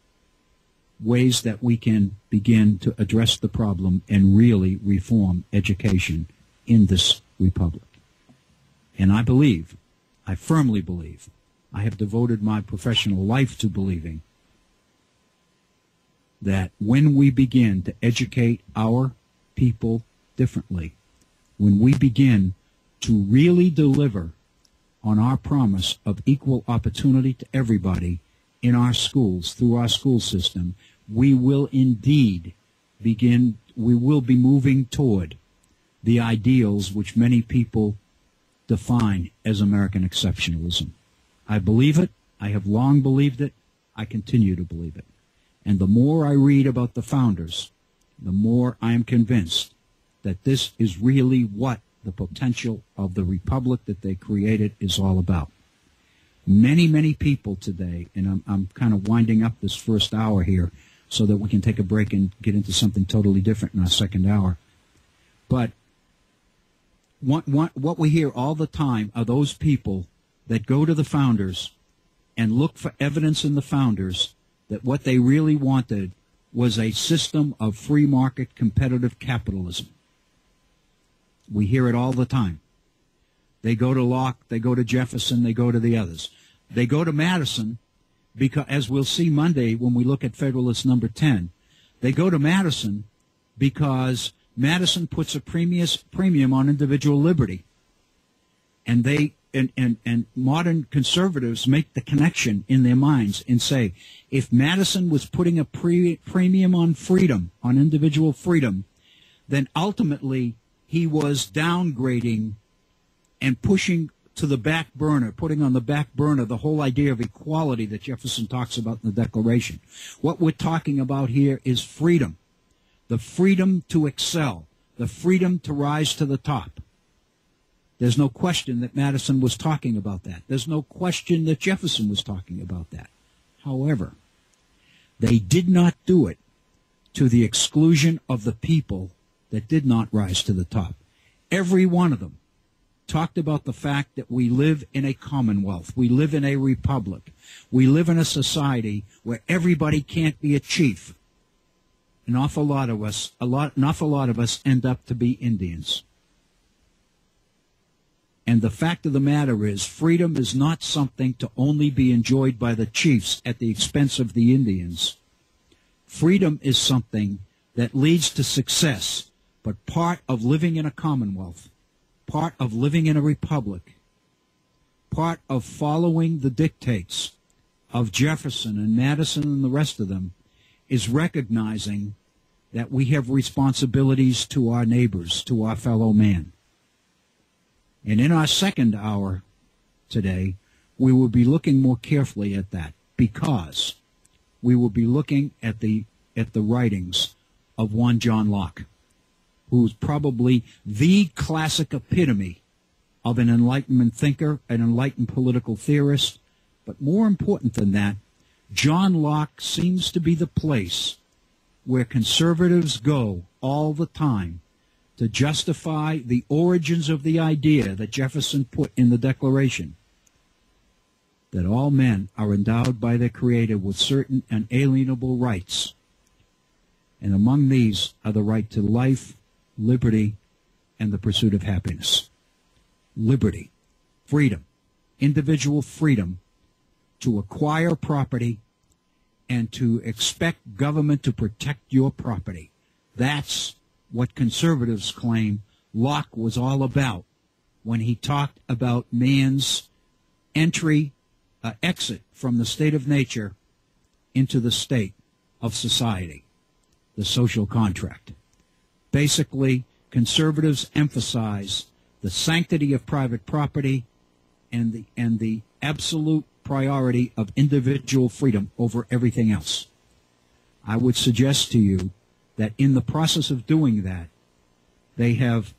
ways that we can begin to address the problem and really reform education in this republic. And I firmly believe, I have devoted my professional life to believing that when we begin to educate our people differently, when we begin to really deliver on our promise of equal opportunity to everybody in our schools, through our school system, we will indeed we will be moving toward the ideals which many people define as American exceptionalism. I believe it. I have long believed it. I continue to believe it. And the more I read about the founders, the more I am convinced that this is really what the potential of the republic that they created is all about. Many, many people today, and I'm kind of winding up this first hour here so that we can take a break and get into something totally different in our second hour. But what we hear all the time are those people that go to the founders and look for evidence in the founders that what they really wanted was a system of free market competitive capitalism. We hear it all the time. They go to Locke, they go to Jefferson, they go to the others. They go to Madison because, as we'll see Monday when we look at Federalist number 10, they go to Madison because Madison puts a premium on individual liberty. And they and modern conservatives make the connection in their minds and say, if Madison was putting a premium on freedom, on individual freedom, then ultimately he was downgrading and pushing to the back burner, putting on the back burner the whole idea of equality that Jefferson talks about in the Declaration. What we're talking about here is freedom, the freedom to excel, the freedom to rise to the top. There's no question that Madison was talking about that. There's no question that Jefferson was talking about that. However, they did not do it to the exclusion of the people that did not rise to the top. Every one of them talked about the fact that we live in a commonwealth. We live in a republic. We live in a society where everybody can't be a chief. An awful lot of us end up to be Indians. And the fact of the matter is, freedom is not something to only be enjoyed by the chiefs at the expense of the Indians. Freedom is something that leads to success, but part of living in a commonwealth, part of living in a republic, part of following the dictates of Jefferson and Madison and the rest of them is recognizing that we have responsibilities to our neighbors, to our fellow man. And in our second hour today, we will be looking more carefully at that because we will be looking at the writings of one John Locke, who's probably the classic epitome of an Enlightenment thinker, an enlightened political theorist. But more important than that, John Locke seems to be the place where conservatives go all the time to justify the origins of the idea that Jefferson put in the Declaration, that all men are endowed by their Creator with certain unalienable rights. And among these are the right to life, liberty, and the pursuit of happiness. Liberty, freedom, individual freedom to acquire property and to expect government to protect your property. That's what conservatives claim Locke was all about when he talked about man's exit from the state of nature into the state of society, the social contract. Basically, conservatives emphasize the sanctity of private property and the absolute priority of individual freedom over everything else. I would suggest to you that in the process of doing that, they have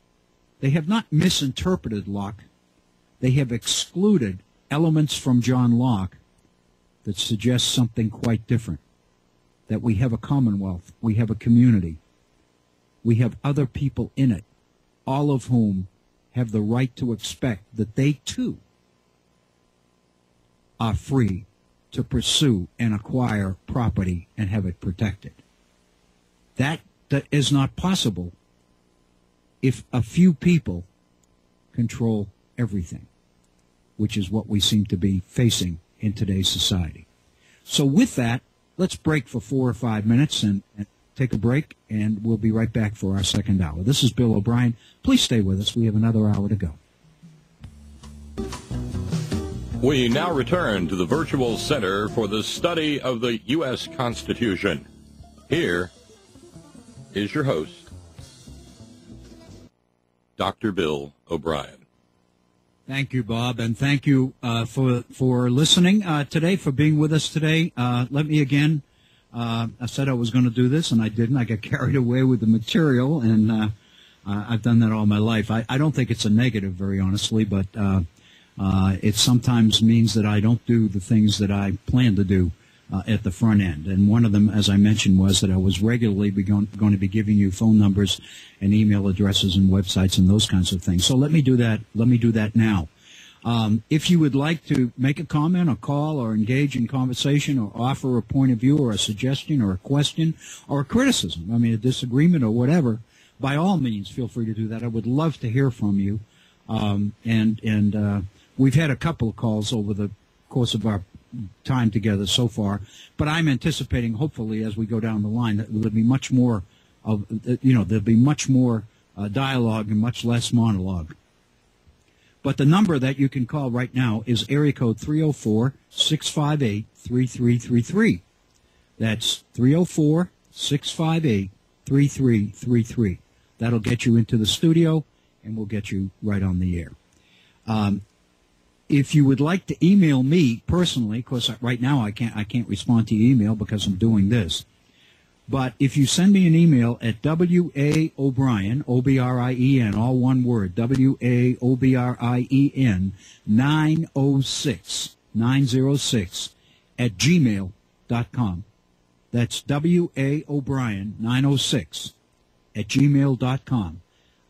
not misinterpreted Locke. They have excluded elements from John Locke that suggest something quite different, that we have a commonwealth, we have a community, we have other people in it, all of whom have the right to expect that they too are free to pursue and acquire property and have it protected. That is not possible if a few people control everything, which is what we seem to be facing in today's society. So with that, let's break for 4 or 5 minutes and take a break, and we'll be right back for our second hour. This is Bill O'Brien. Please stay with us. We have another hour to go. We now return to the Virtual Center for the Study of the U.S. Constitution. Here is your host. Dr. Bill O'Brien. Thank you, Bob, and thank you for listening today, for being with us today. Let me again, I said I was going to do this, and I didn't. I got carried away with the material, and I've done that all my life. I don't think it's a negative, very honestly, but it sometimes means that I don't do the things that I plan to do at the front end. And one of them, as I mentioned, was that I was regularly going to be giving you phone numbers and email addresses and websites and those kinds of things. So let me do that. Let me do that now. If you would like to make a comment or call or engage in conversation or offer a point of view or a suggestion or a question or a criticism, I mean a disagreement or whatever, by all means, feel free to do that. I would love to hear from you. We've had a couple of calls over the course of our time together so far, but I'm anticipating, hopefully, as we go down the line, that there'll be much more of, there'll be much more dialogue and much less monologue. But the number that you can call right now is area code 304-658-3333. That's 304-658-3333. That'll get you into the studio, and we'll get you right on the air. If you would like to email me personally, of course, right now I can't respond to your email because I'm doing this. But if you send me an email at W-A-O'Brien, O-B-R-I-E-N, all one word, W-A-O-B-R-I-E-N, 906 at gmail.com. That's W-A-O'Brien, 906 at gmail.com.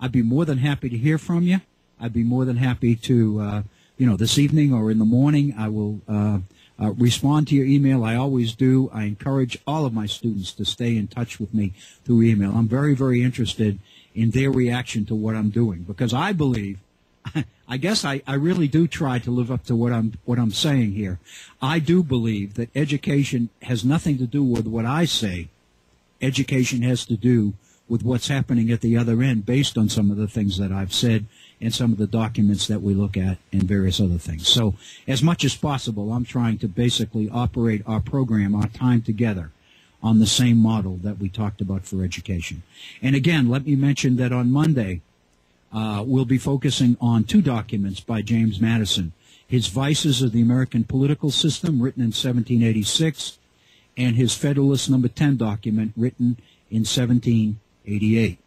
I'd be more than happy to hear from you. I'd be more than happy to, this evening or in the morning, I will respond to your email. I always do. I encourage all of my students to stay in touch with me through email. I'm very, very interested in their reaction to what I'm doing because I believe, I guess I really do try to live up to what I'm saying here. I do believe that education has nothing to do with what I say. Education has to do with what's happening at the other end based on some of the things that I've said and some of the documents that we look at and various other things. So as much as possible, I'm trying to basically operate our program, our time together, on the same model that we talked about for education. And again, let me mention that on Monday, we'll be focusing on two documents by James Madison, his Vices of the American Political System, written in 1786, and his Federalist No. 10 document, written in 1788.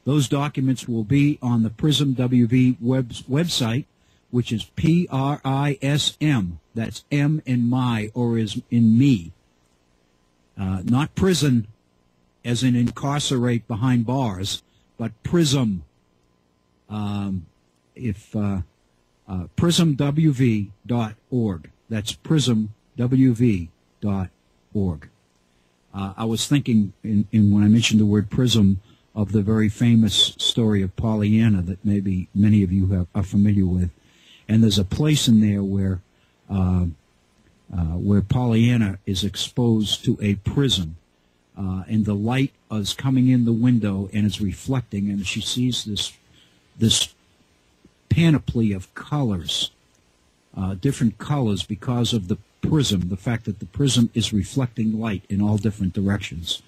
Those documents will be on the PRISM WV website, which is P-R-I-S-M. That's M in my, or is in me. Not prison, as in incarcerate behind bars, but PRISM. PRISMWV.org. That's PRISMWV.org. I was thinking, when I mentioned the word PRISM, of the very famous story of Pollyanna that maybe many of you are familiar with. And there's a place in there where Pollyanna is exposed to a prism, and the light is coming in the window and is reflecting, and she sees this panoply of colors, different colors because of the prism, the fact that the prism is reflecting light in all different directions.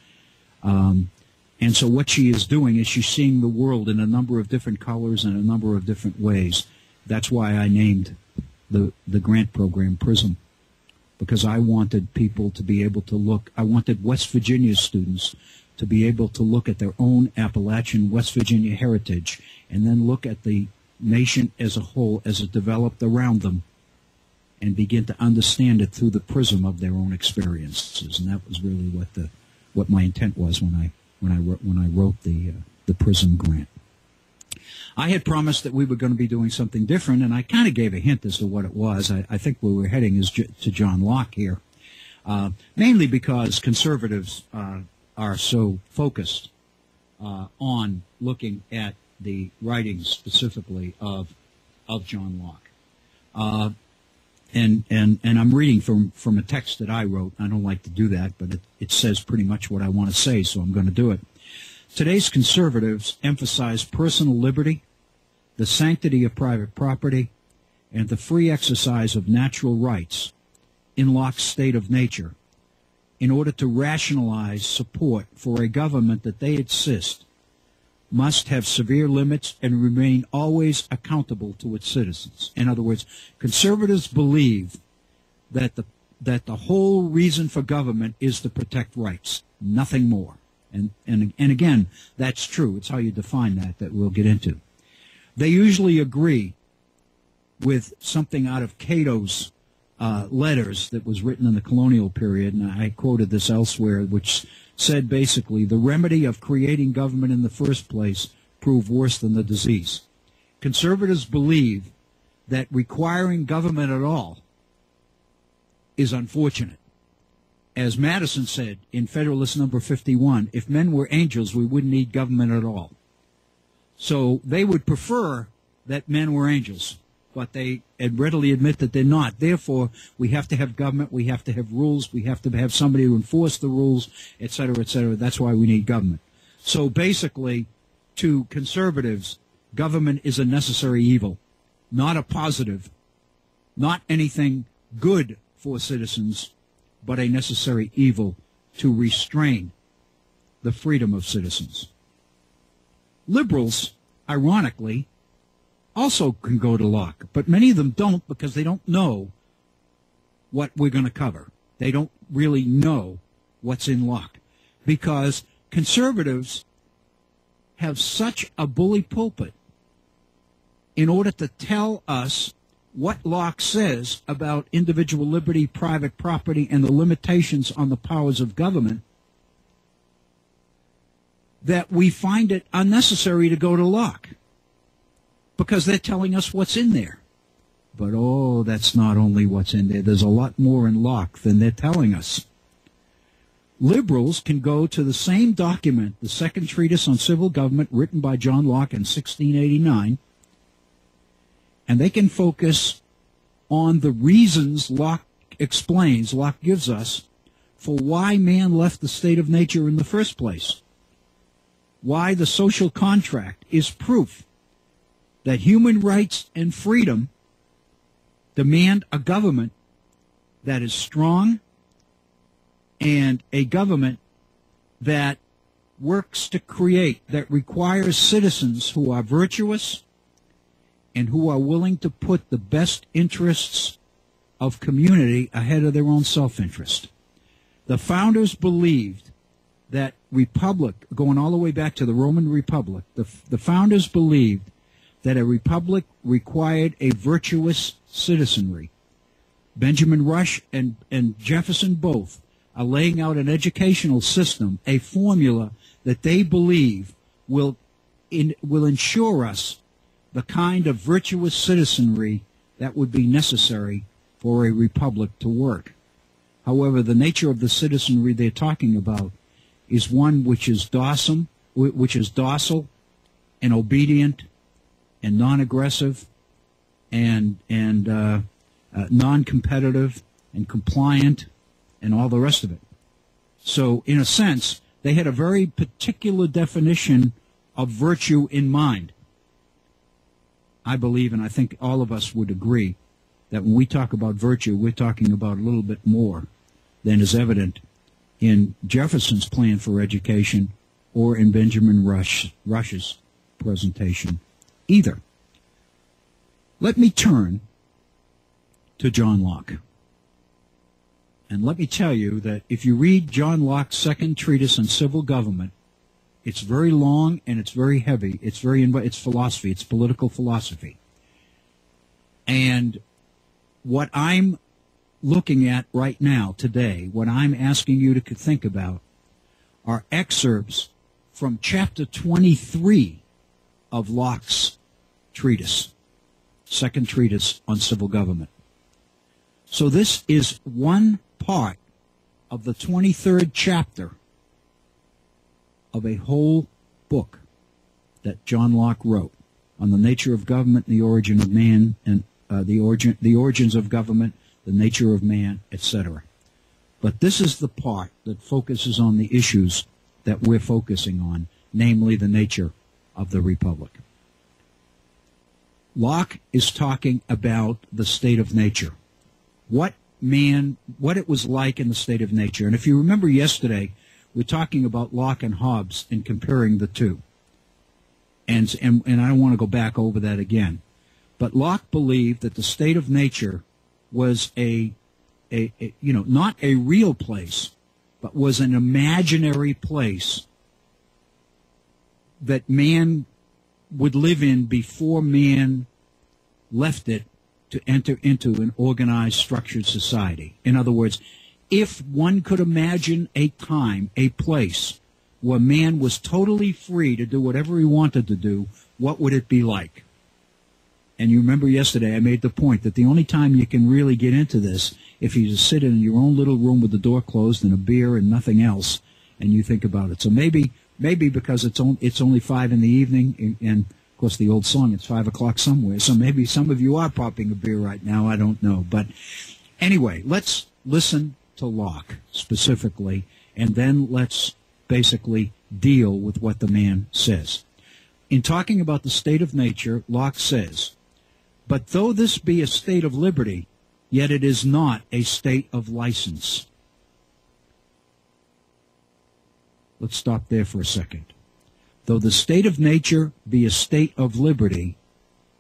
And so what she is doing is she's seeing the world in a number of different colors and a number of different ways. That's why I named the grant program PRISM, because I wanted people to be able to look. I wanted West Virginia students to be able to look at their own Appalachian West Virginia heritage and then look at the nation as a whole as it developed around them and begin to understand it through the prism of their own experiences. And that was really what my intent was when I wrote the PRISM grant. I had promised that we were going to be doing something different, and I kind of gave a hint as to what it was. I think where we're heading is to John Locke here, mainly because conservatives are so focused on looking at the writings specifically of John Locke. And I'm reading from a text that I wrote. I don't like to do that, but it says pretty much what I want to say, so I'm going to do it. Today's conservatives emphasize personal liberty, the sanctity of private property, and the free exercise of natural rights in Locke's state of nature in order to rationalize support for a government that they insist must have severe limits and remain always accountable to its citizens. In other words, conservatives believe that the whole reason for government is to protect rights, nothing more. And again, that's true. It's how you define that we'll get into. They usually agree with something out of Cato's letters that was written in the colonial period, and I quoted this elsewhere, which said basically, the remedy of creating government in the first place proved worse than the disease. Conservatives believe that requiring government at all is unfortunate. As Madison said in Federalist number 51, if men were angels, we wouldn't need government at all. So they would prefer that men were angels, but they readily admit that they're not. Therefore, we have to have government, we have to have rules, we have to have somebody to enforce the rules, et cetera, et cetera. That's why we need government. So basically, to conservatives, government is a necessary evil, not a positive, not anything good for citizens, but a necessary evil to restrain the freedom of citizens. Liberals, ironically, also can go to Locke, but many of them don't because they don't know what we're going to cover. They don't really know what's in Locke because conservatives have such a bully pulpit in order to tell us what Locke says about individual liberty, private property, and the limitations on the powers of government, that we find it unnecessary to go to Locke because they're telling us what's in there. But, oh, that's not only what's in there. There's a lot more in Locke than they're telling us. Liberals can go to the same document, the Second Treatise on Civil Government, written by John Locke in 1689, and they can focus on the reasons Locke explains, Locke gives us, for why man left the state of nature in the first place. Why the social contract is proof that human rights and freedom demand a government that is strong and a government that works to create, that requires citizens who are virtuous and who are willing to put the best interests of community ahead of their own self-interest. The founders believed that republic, going all the way back to the Roman Republic, the founders believed that a republic required a virtuous citizenry. Benjamin Rush and Jefferson both are laying out an educational system, a formula that they believe will ensure us the kind of virtuous citizenry that would be necessary for a republic to work. However, the nature of the citizenry they're talking about is one which is docile and obedient and non-aggressive and non-competitive and compliant and all the rest of it. So, in a sense, they had a very particular definition of virtue in mind. I believe, and I think all of us would agree, that when we talk about virtue, we're talking about a little bit more than is evident in Jefferson's plan for education or in Benjamin Rush's presentation either. Let me turn to John Locke. And let me tell you that if you read John Locke's Second Treatise on Civil Government, it's very long and it's very heavy. It's philosophy. It's political philosophy. And what I'm looking at right now, today, what I'm asking you to think about are excerpts from chapter 23 of Locke's treatise, Second Treatise on Civil Government. So this is one part of the 23rd chapter of a whole book that John Locke wrote on the nature of government, the origin of man, and the origins of government, the nature of man, etc. But this is the part that focuses on the issues that we're focusing on, namely the nature of the republic. Locke is talking about the state of nature, what it was like in the state of nature. And if you remember yesterday, we're talking about Locke and Hobbes and comparing the two. And I don't want to go back over that again. But Locke believed that the state of nature was not a real place, but was an imaginary place that man would live in before man left it to enter into an organized, structured society. In other words, if one could imagine a time, a place, where man was totally free to do whatever he wanted to do, what would it be like? And you remember yesterday I made the point that the only time you can really get into this, if you just sit in your own little room with the door closed and a beer and nothing else, and you think about it. So maybe because it's only 5 in the evening, and of course the old song, it's 5 o'clock somewhere, so maybe some of you are popping a beer right now, I don't know. But anyway, let's listen to Locke specifically, and then let's basically deal with what the man says. In talking about the state of nature, Locke says, "But though this be a state of liberty, yet it is not a state of license." Let's stop there for a second. Though the state of nature be a state of liberty,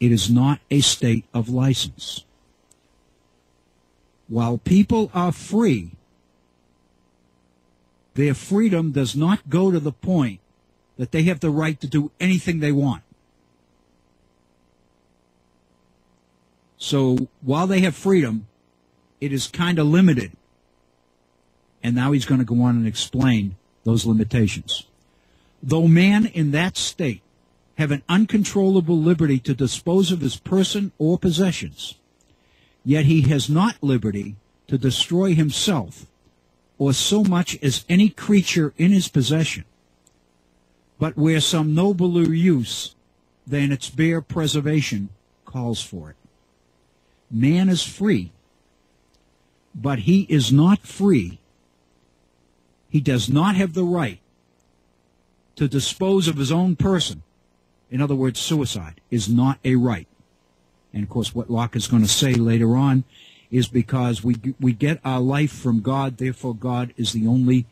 it is not a state of license. While people are free, their freedom does not go to the point that they have the right to do anything they want. So while they have freedom, it is kind of limited. And now he's going to go on and explain those limitations. Though man in that state have an uncontrollable liberty to dispose of his person or possessions, yet he has not liberty to destroy himself or so much as any creature in his possession, but where some nobler use than its bare preservation calls for it. Man is free, but he is not free. He does not have the right to dispose of his own person. In other words, suicide is not a right. And of course, what Locke is going to say later on is because we get our life from God, therefore God is the only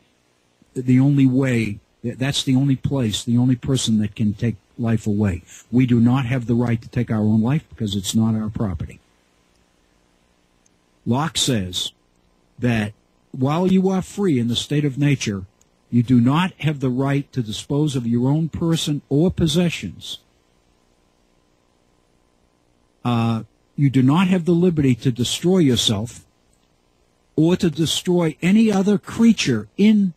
way, that's the only place, the only person that can take life away. We do not have the right to take our own life because it's not our property. Locke says that while you are free in the state of nature, you do not have the right to dispose of your own person or possessions. You do not have the liberty to destroy yourself or to destroy any other creature within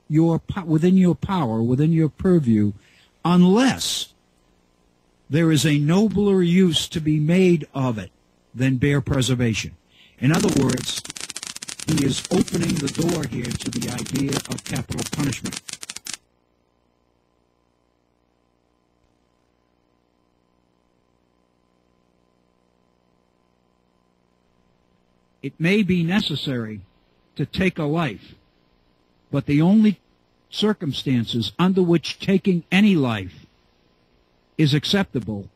your power, within your purview, unless there is a nobler use to be made of it than bare preservation. In other words, he is opening the door here to the idea of capital punishment. It may be necessary to take a life, but the only circumstances under which taking any life is acceptable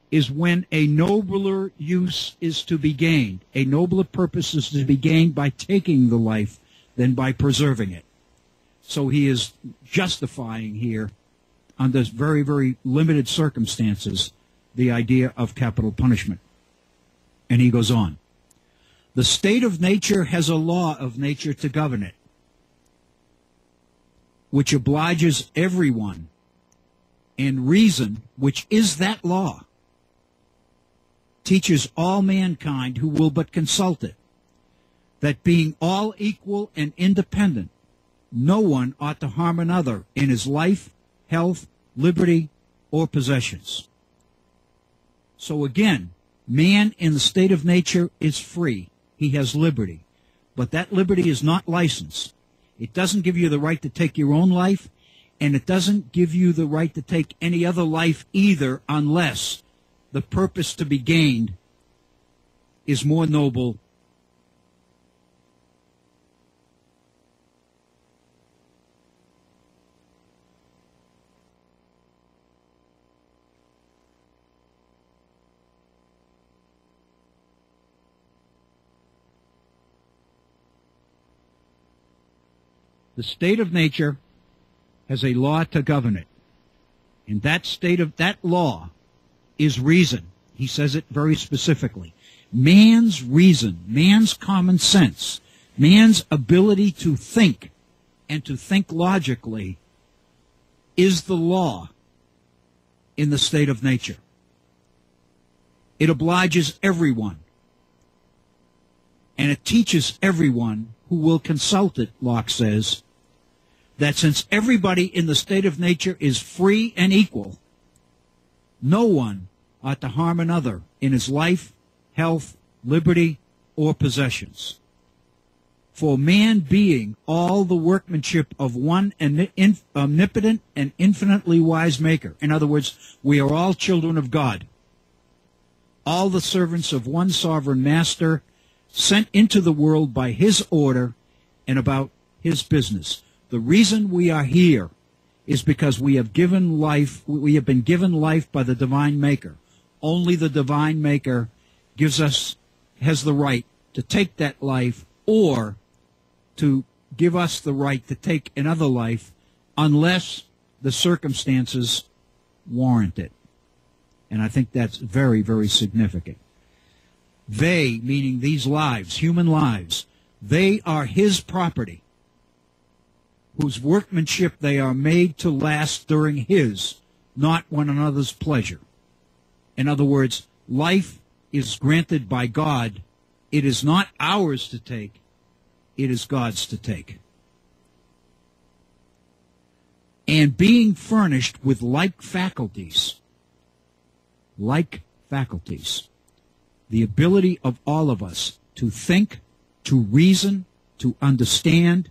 is when a nobler use is to be gained. A nobler purpose is to be gained by taking the life than by preserving it. So he is justifying here, under very, very limited circumstances, the idea of capital punishment. And he goes on. The state of nature has a law of nature to govern it, which obliges everyone, and reason, which is that law, teaches all mankind who will but consult it, that being all equal and independent, no one ought to harm another in his life, health, liberty, or possessions. So again, man in the state of nature is free. He has liberty. But that liberty is not licensed. It doesn't give you the right to take your own life, and it doesn't give you the right to take any other life either, unless the purpose to be gained is more noble . The state of nature has a law to govern it, And that state of that law is reason. He says it very specifically. Man's reason, man's common sense, man's ability to think and to think logically is the law in the state of nature. It obliges everyone. And it teaches everyone who will consult it, Locke says, that since everybody in the state of nature is free and equal, no one ought to harm another in his life, health, liberty, or possessions. For man being all the workmanship of one omnipotent and infinitely wise maker. In other words, we are all children of God, all the servants of one sovereign master, sent into the world by his order and about his business. The reason we are here is because we have given life, we have been given life by the divine maker. Only the divine maker has the right to take that life or to give us the right to take another life unless the circumstances warrant it. And I think that's very, very significant. They, meaning these lives, human lives, they are his property, whose workmanship they are made to last during his, not one another's pleasure. In other words, life is granted by God. It is not ours to take. It is God's to take. And being furnished with like faculties, the ability of all of us to think, to reason, to understand,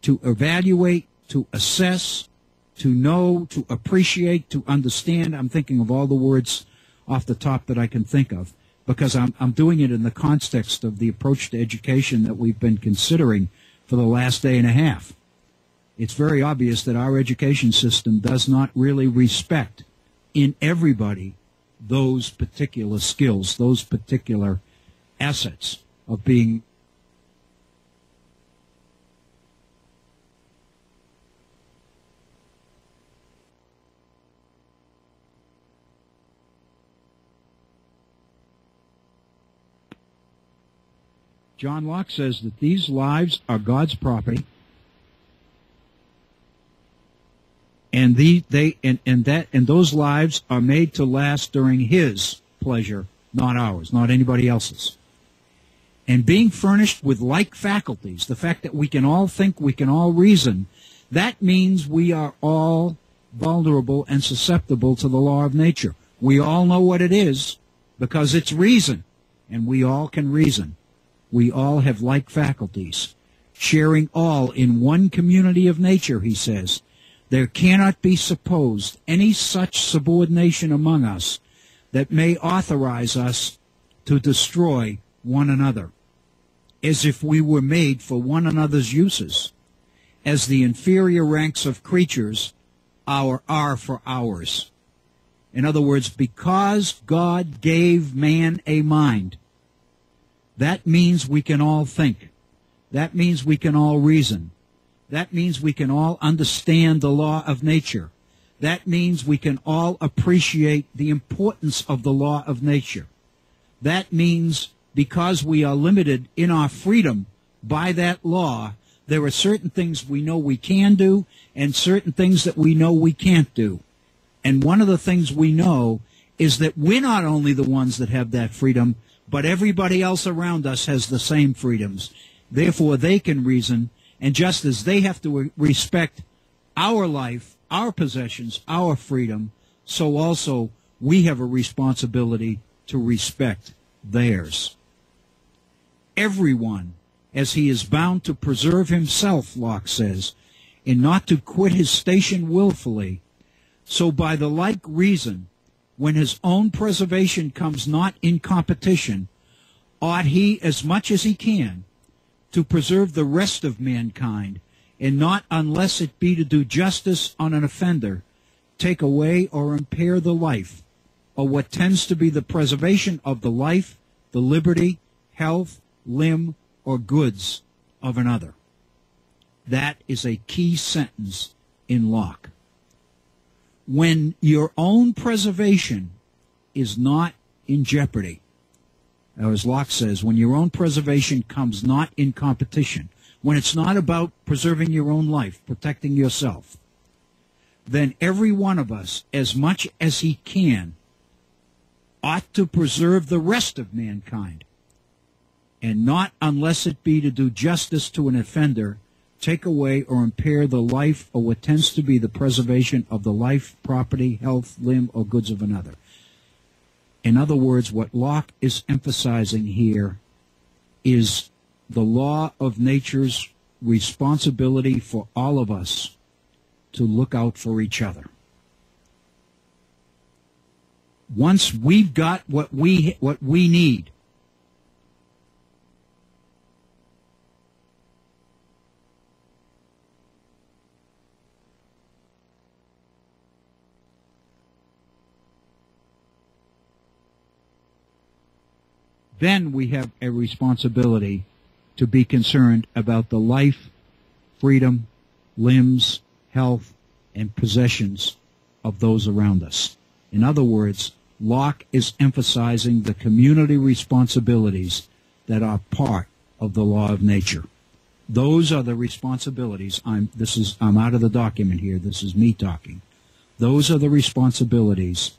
to evaluate, to assess, to know, to appreciate, to understand. I'm thinking of all the words off the top that I can think of, because I'm doing it in the context of the approach to education that we've been considering for the last day and a half. It's very obvious that our education system does not really respect in everybody those particular skills, those particular assets of being. John Locke says that these lives are God's property, and those lives are made to last during his pleasure, not ours, not anybody else's. And being furnished with like faculties, the fact that we can all think, we can all reason, that means we are all vulnerable and susceptible to the law of nature. We all know what it is because it's reason, and we all can reason. We all have like faculties, sharing all in one community of nature, he says. There cannot be supposed any such subordination among us that may authorize us to destroy one another, as if we were made for one another's uses, as the inferior ranks of creatures are for ours. In other words, because God gave man a mind, that means we can all think. That means we can all reason. That means we can all understand the law of nature. That means we can all appreciate the importance of the law of nature. That means because we are limited in our freedom by that law, there are certain things we know we can do and certain things that we know we can't do. And one of the things we know is that we're not only the ones that have that freedom, but everybody else around us has the same freedoms. Therefore, they can reason, and just as they have to respect our life, our possessions, our freedom, so also we have a responsibility to respect theirs. Everyone, as he is bound to preserve himself, Locke says, and not to quit his station willfully, so by the like reason, when his own preservation comes not in competition, ought he, as much as he can, to preserve the rest of mankind, and not, unless it be to do justice on an offender, take away or impair the life, or what tends to be the preservation of the life, the liberty, health, limb, or goods of another. That is a key sentence in Locke. when your own preservation is not in jeopardy, or as Locke says, when your own preservation comes not in competition, when it's not about preserving your own life, protecting yourself, then every one of us, as much as he can, ought to preserve the rest of mankind, and not, unless it be to do justice to an offender, take away or impair the life or what tends to be the preservation of the life, property, health, limb, or goods of another. In other words, what Locke is emphasizing here is the law of nature's responsibility for all of us to look out for each other. Once we've got what we need, then we have a responsibility to be concerned about the life, freedom, limbs, health, and possessions of those around us. In other words, Locke is emphasizing the community responsibilities that are part of the law of nature. Those are the responsibilities. I'm out of the document here. This is me talking. Those are the responsibilities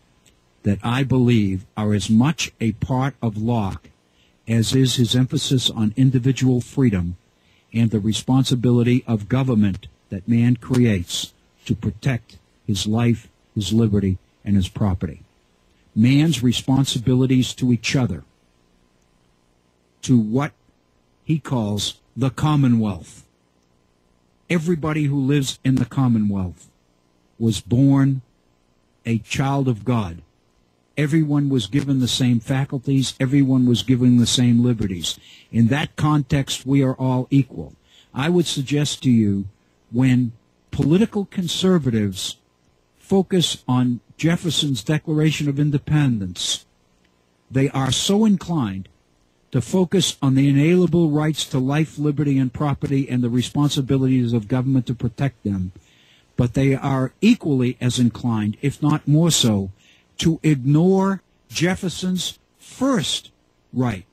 that I believe are as much a part of Locke as is his emphasis on individual freedom and the responsibility of government that man creates to protect his life, his liberty, and his property. Man's responsibilities to each other, to what he calls the Commonwealth. Everybody who lives in the Commonwealth was born a child of God. Everyone was given the same faculties. Everyone was given the same liberties. In that context, we are all equal. I would suggest to you, when political conservatives focus on Jefferson's Declaration of Independence, they are so inclined to focus on the inalienable rights to life, liberty, and property and the responsibilities of government to protect them, but they are equally as inclined, if not more so, to ignore Jefferson's first right,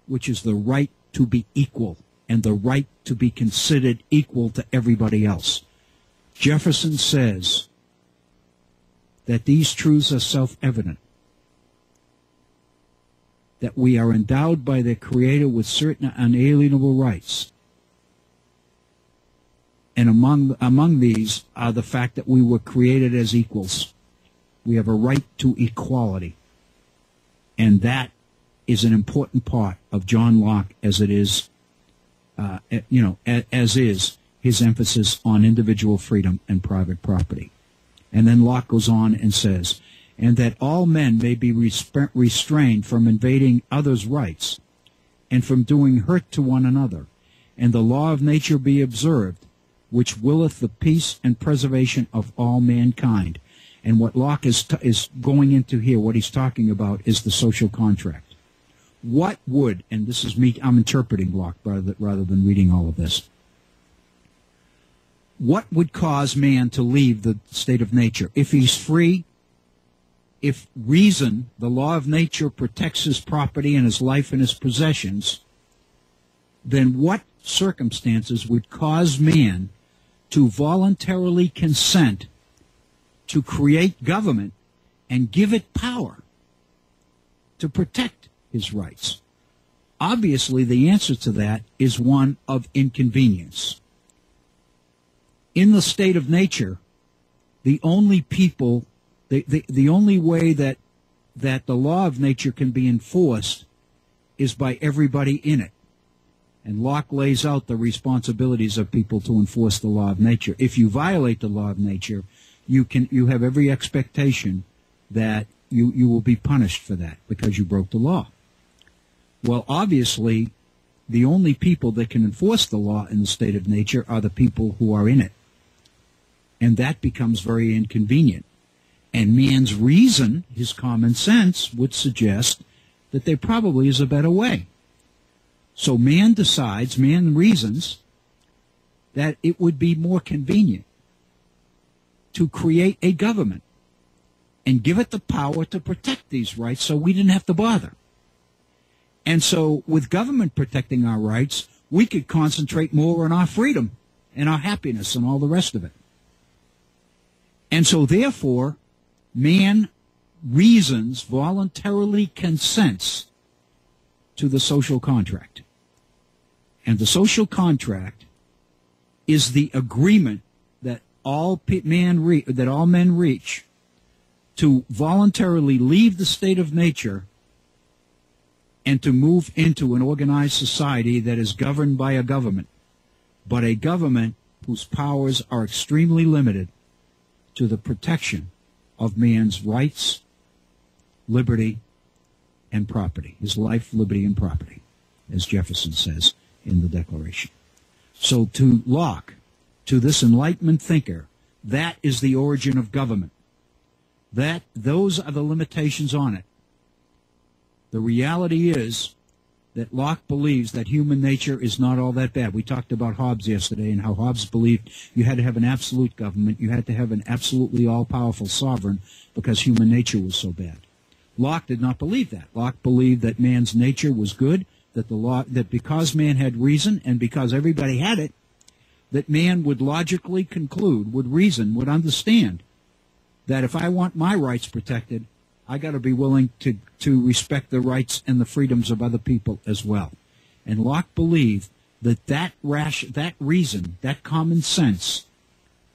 which is the right to be equal and the right to be considered equal to everybody else. Jefferson says that these truths are self-evident, that we are endowed by the Creator with certain unalienable rights. And among these are the fact that we were created as equals. We have a right to equality. And that is an important part of John Locke, as it is, as is his emphasis on individual freedom and private property. And then Locke goes on and says, and that all men may be restrained from invading others' rights and from doing hurt to one another, and the law of nature be observed, which willeth the peace and preservation of all mankind. And what Locke is going into here, what he's talking about, is the social contract. What would, and this is me, I'm interpreting Locke rather than reading all of this. What would cause man to leave the state of nature? If he's free, if reason, the law of nature, protects his property and his life and his possessions, then what circumstances would cause man to voluntarily consent to create government and give it power to protect his rights? Obviously, the answer to that is one of inconvenience. In the state of nature, the only people, the only way that the law of nature can be enforced is by everybody in it. And Locke lays out the responsibilities of people to enforce the law of nature. If you violate the law of nature, you have every expectation that you will be punished for that because you broke the law. Well, obviously, the only people that can enforce the law in the state of nature are the people who are in it. And that becomes very inconvenient. And man's reason, his common sense, would suggest that there probably is a better way. So man reasons that it would be more convenient to create a government and give it the power to protect these rights so we didn't have to bother. And so with government protecting our rights, we could concentrate more on our freedom and our happiness and all the rest of it. And so therefore, man reasons, voluntarily consents to the social contract. And the social contract is the agreement that all men reach to voluntarily leave the state of nature and to move into an organized society that is governed by a government, but a government whose powers are extremely limited to the protection of man's rights, liberty, and property, his life, liberty, and property, as Jefferson says in the Declaration. So to Locke, to this Enlightenment thinker, that is the origin of government. Those are the limitations on it. The reality is that Locke believes that human nature is not all that bad. We talked about Hobbes yesterday and how Hobbes believed you had to have an absolute government, you had to have an absolutely all-powerful sovereign because human nature was so bad. Locke did not believe that. Locke believed that man's nature was good, that because man had reason and because everybody had it, that man would logically conclude, would reason, would understand that if I want my rights protected, I got to be willing to respect the rights and the freedoms of other people as well. And Locke believed that reason, that common sense,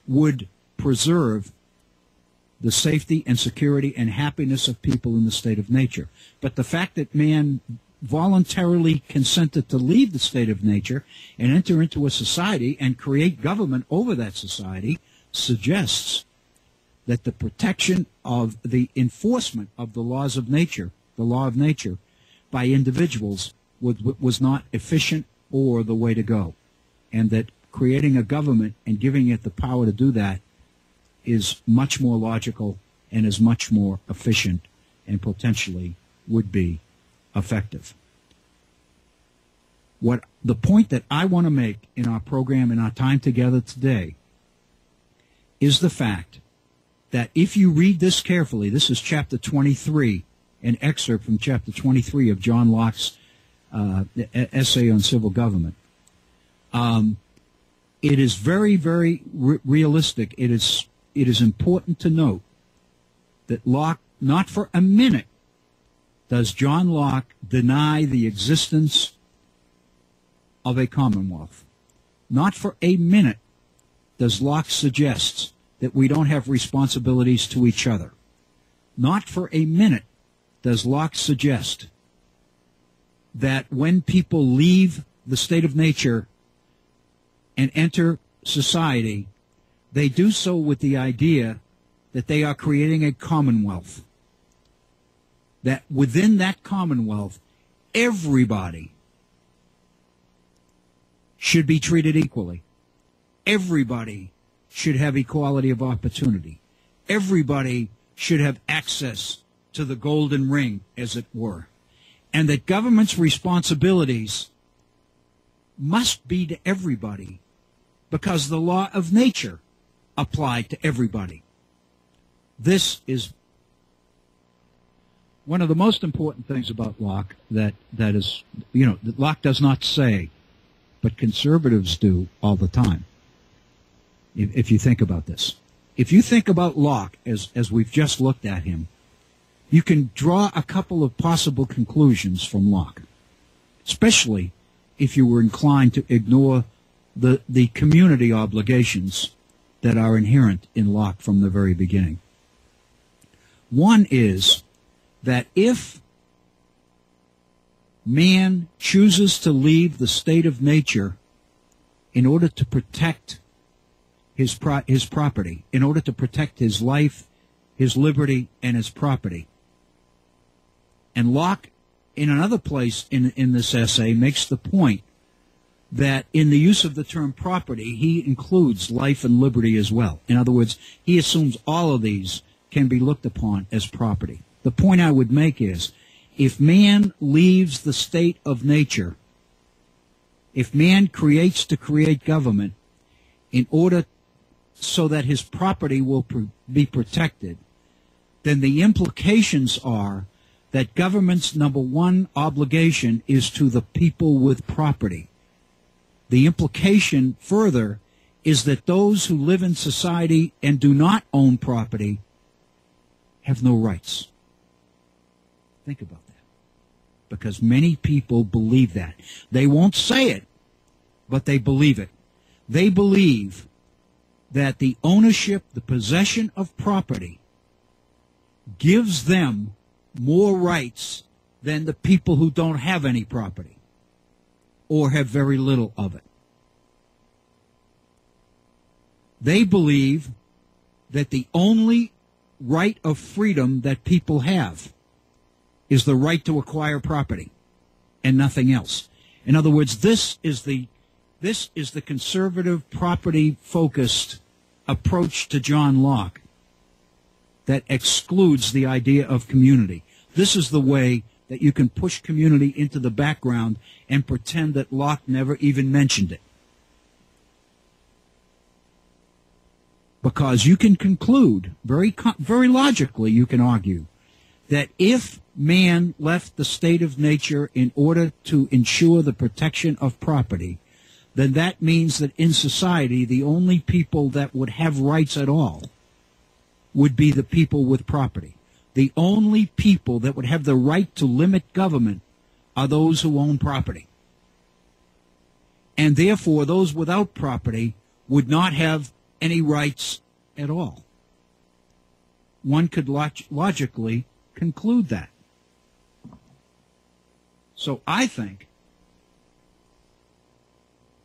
would preserve the safety and security and happiness of people in the state of nature. But the fact that man voluntarily consented to leave the state of nature and enter into a society and create government over that society suggests that the protection of the enforcement of the laws of nature, the law of nature, by individuals was not efficient or the way to go. And that creating a government and giving it the power to do that is much more logical and is much more efficient and potentially would be effective. The point that I want to make in our program, in our time together today, is the fact that if you read this carefully, this is chapter 23, an excerpt from chapter 23 of John Locke's essay on civil government. It is very, very realistic. It is important to note that Locke, not for a minute, does John Locke deny the existence of a commonwealth. Not for a minute does Locke suggest that we don't have responsibilities to each other. Not for a minute does Locke suggest that when people leave the state of nature and enter society, they do so with the idea that they are creating a commonwealth. That within that commonwealth, everybody should be treated equally. Everybody should have equality of opportunity. Everybody should have access to the golden ring, as it were. And that government's responsibilities must be to everybody because the law of nature applied to everybody. This is one of the most important things about Locke that Locke does not say, but conservatives do all the time. If you think about this. If you think about Locke as we've just looked at him, you can draw a couple of possible conclusions from Locke, especially if you were inclined to ignore the community obligations that are inherent in Locke from the very beginning. One is that if man chooses to leave the state of nature in order to protect his property, in order to protect his life, his liberty, and his property. And Locke, in another place in this essay, makes the point that in the use of the term property, he includes life and liberty as well. In other words, he assumes all of these can be looked upon as property. The point I would make is, if man leaves the state of nature, if man creates to create government in order so that his property will be protected, then the implications are that government's number one obligation is to the people with property. The implication further is that those who live in society and do not own property have no rights. Think about that. Because many people believe that. They won't say it, but they believe it. They believe that the ownership, the possession of property gives them more rights than the people who don't have any property or have very little of it. They believe that the only right of freedom that people have is the right to acquire property and nothing else. In other words, this is the conservative property-focused approach to John Locke that excludes the idea of community. This is the way that you can push community into the background and pretend that Locke never even mentioned it. Because you can conclude, very logically you can argue, that if man left the state of nature in order to ensure the protection of property, then that means that in society the only people that would have rights at all would be the people with property. The only people that would have the right to limit government are those who own property. And therefore those without property would not have any rights at all. One could logically conclude that. So I think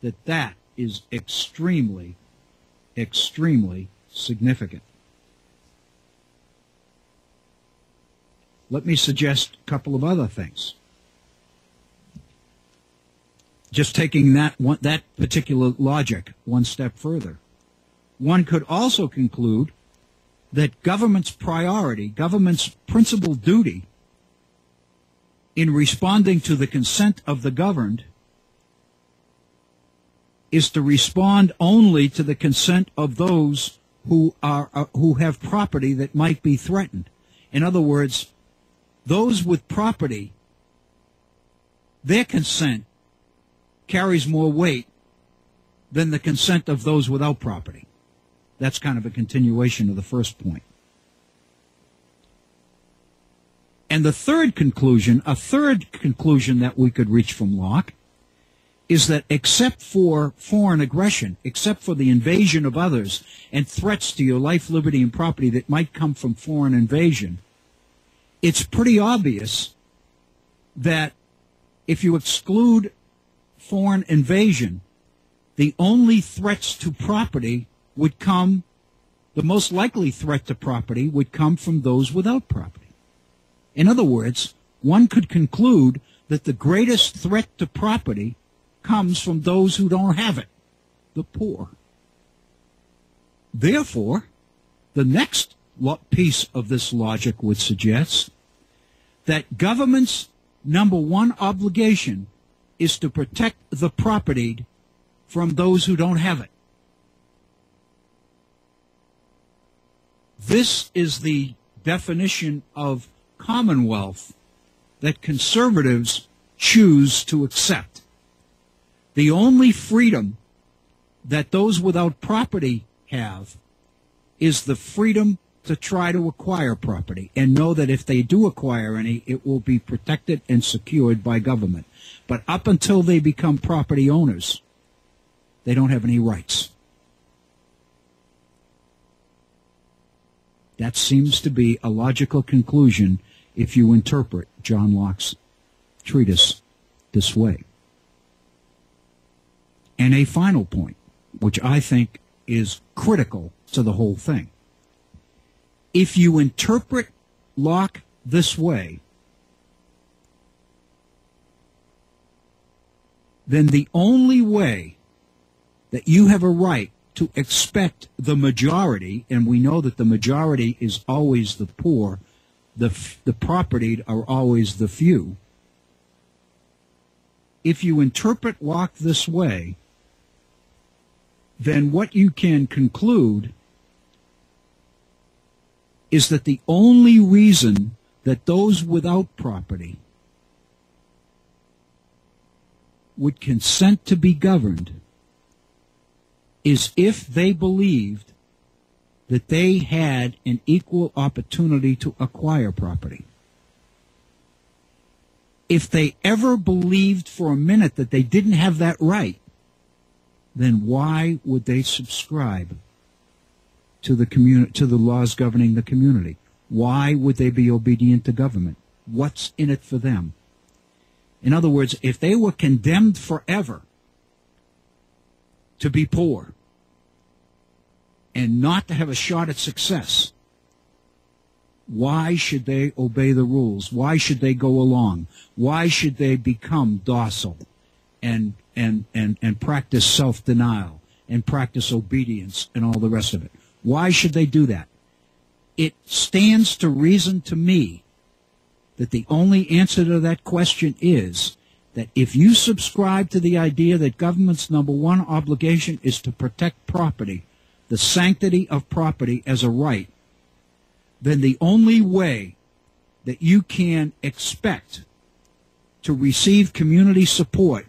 that that is extremely, extremely significant. Let me suggest a couple of other things. Just taking that particular logic one step further. One could also conclude that government's priority, government's principal duty in responding to the consent of the governed is to respond only to the consent of those who have property that might be threatened. In other words, those with property, their consent carries more weight than the consent of those without property. That's kind of a continuation of the first point. And a third conclusion that we could reach from Locke is that except for foreign aggression, except for the invasion of others and threats to your life, liberty, and property that might come from foreign invasion, it's pretty obvious that if you exclude foreign invasion, the only threats to property would come, the most likely threat to property would come from those without property. In other words, one could conclude that the greatest threat to property comes from those who don't have it, the poor. Therefore, the next piece of this logic would suggest that government's number one obligation is to protect the property from those who don't have it. This is the definition of commonwealth that conservatives choose to accept. The only freedom that those without property have is the freedom to try to acquire property and know that if they do acquire any, it will be protected and secured by government. But up until they become property owners, they don't have any rights. That seems to be a logical conclusion if you interpret John Locke's treatise this way. And a final point, which I think is critical to the whole thing. If you interpret Locke this way, then the only way that you have a right to expect the majority, and we know that the majority is always the poor, the propertied are always the few. If you interpret Locke this way, then what you can conclude is that the only reason that those without property would consent to be governed is if they believed that they had an equal opportunity to acquire property. If they ever believed for a minute that they didn't have that right, then why would they subscribe to the laws governing the community? Why would they be obedient to government? What's in it for them? In other words, if they were condemned forever to be poor and not to have a shot at success, why should they obey the rules? Why should they go along? Why should they become docile and practice self-denial and practice obedience and all the rest of it? Why should they do that? It stands to reason to me that the only answer to that question is that if you subscribe to the idea that government's number one obligation is to protect property, the sanctity of property as a right, then the only way that you can expect to receive community support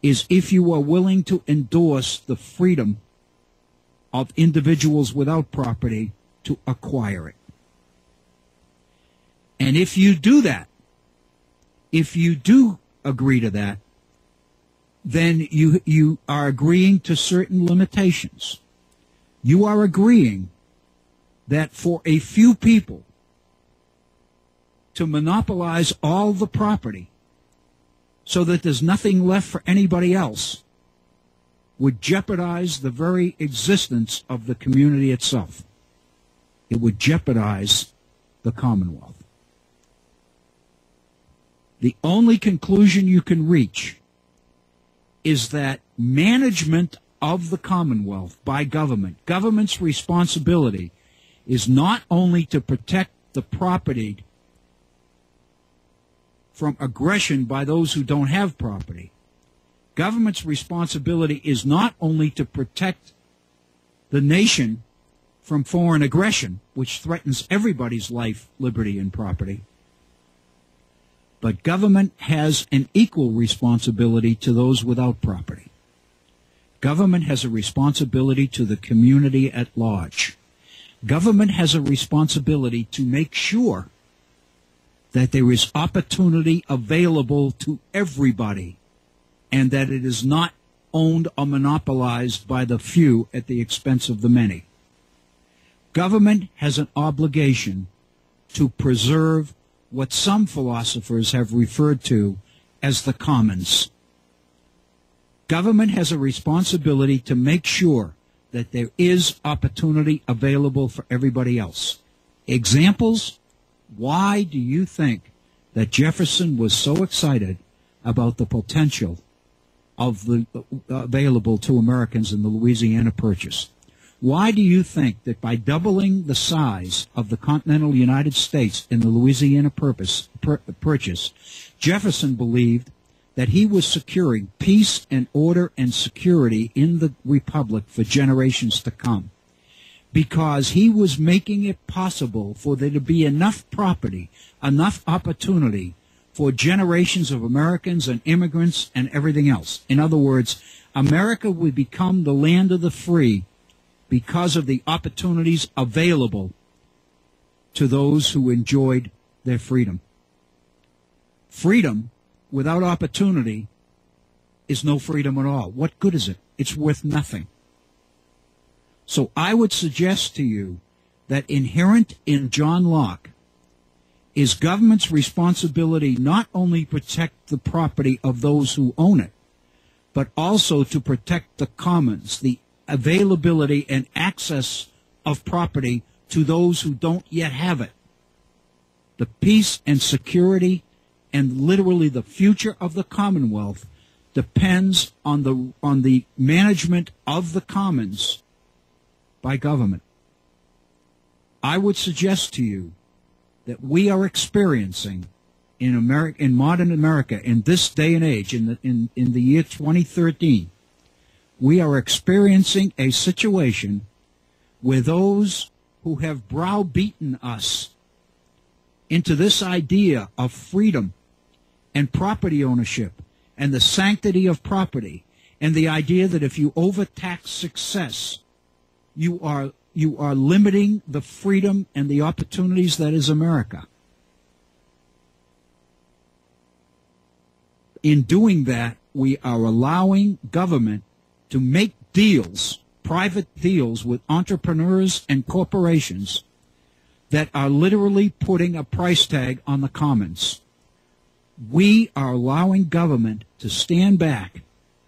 is if you are willing to endorse the freedom of individuals without property to acquire it. And if you do that, if you do agree to that, then you are agreeing to certain limitations. You are agreeing that for a few people to monopolize all the property so that there's nothing left for anybody else would jeopardize the very existence of the community itself. It would jeopardize the Commonwealth. The only conclusion you can reach is that management of the Commonwealth by government's responsibility is not only to protect the property from aggression by those who don't have property. Government's responsibility is not only to protect the nation from foreign aggression, which threatens everybody's life, liberty, and property, but government has an equal responsibility to those without property. Government has a responsibility to the community at large. Government has a responsibility to make sure that there is opportunity available to everybody and that it is not owned or monopolized by the few at the expense of the many. Government has an obligation to preserve what some philosophers have referred to as the commons. Government has a responsibility to make sure that there is opportunity available for everybody else. Examples? Why do you think that Jefferson was so excited about the potential of the available to Americans in the Louisiana Purchase? Why do you think that by doubling the size of the continental United States in the Louisiana Purchase, Jefferson believed that he was securing peace and order and security in the Republic for generations to come? Because he was making it possible for there to be enough property, enough opportunity for generations of Americans and immigrants and everything else. In other words, America would become the land of the free because of the opportunities available to those who enjoyed their freedom. Freedom without opportunity is no freedom at all. What good is it? It's worth nothing. So I would suggest to you that inherent in John Locke is government's responsibility not only protect the property of those who own it, but also to protect the commons, the availability and access of property to those who don't yet have it. The peace and security and literally the future of the Commonwealth depends on the management of the commons by government. I would suggest to you that we are experiencing in modern America, in this day and age, in the year 2013, We are experiencing a situation where those who have browbeaten us into this idea of freedom and property ownership and the sanctity of property and the idea that if you overtax success, you are limiting the freedom and the opportunities that is America. In doing that, we are allowing government to make deals, private deals with entrepreneurs and corporations that are literally putting a price tag on the commons. We are allowing government to stand back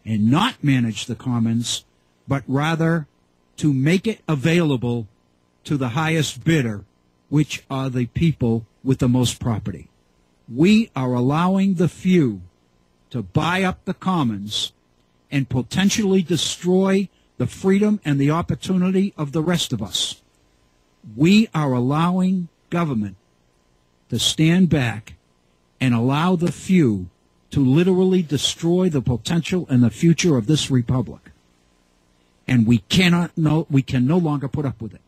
and not manage the commons, but rather to make it available to the highest bidder, which are the people with the most property. We are allowing the few to buy up the commons and potentially destroy the freedom and the opportunity of the rest of us. We are allowing government to stand back and allow the few to literally destroy the potential and the future of this republic. And we can no longer put up with it.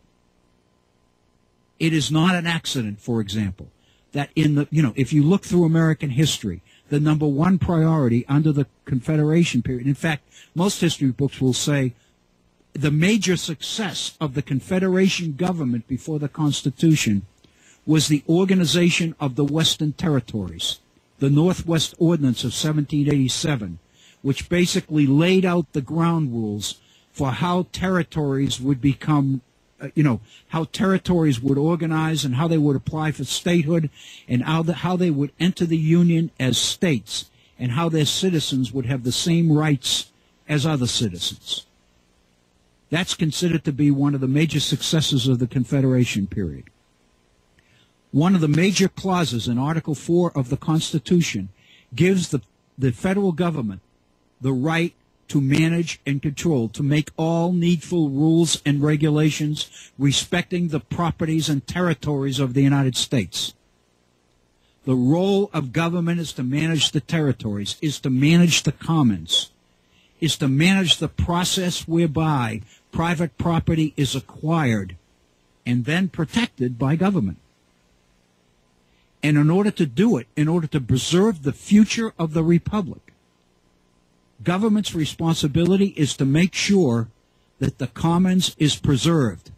It is not an accident, for example, that if you look through American history, the number one priority under the Confederation period, in fact, most history books will say the major success of the Confederation government before the Constitution was the organization of the Western Territories, the Northwest Ordinance of 1787, which basically laid out the ground rules for how territories would become, how territories would organize and how they would apply for statehood and how they would enter the Union as states and how their citizens would have the same rights as other citizens. That's considered to be one of the major successes of the Confederation period. One of the major clauses in Article 4 of the Constitution gives the federal government the right to manage and control, to make all needful rules and regulations respecting the properties and territories of the United States. The role of government is to manage the territories, is to manage the commons, is to manage the process whereby private property is acquired and then protected by government. And in order to do it, in order to preserve the future of the republic, government's responsibility is to make sure that the commons is preserved,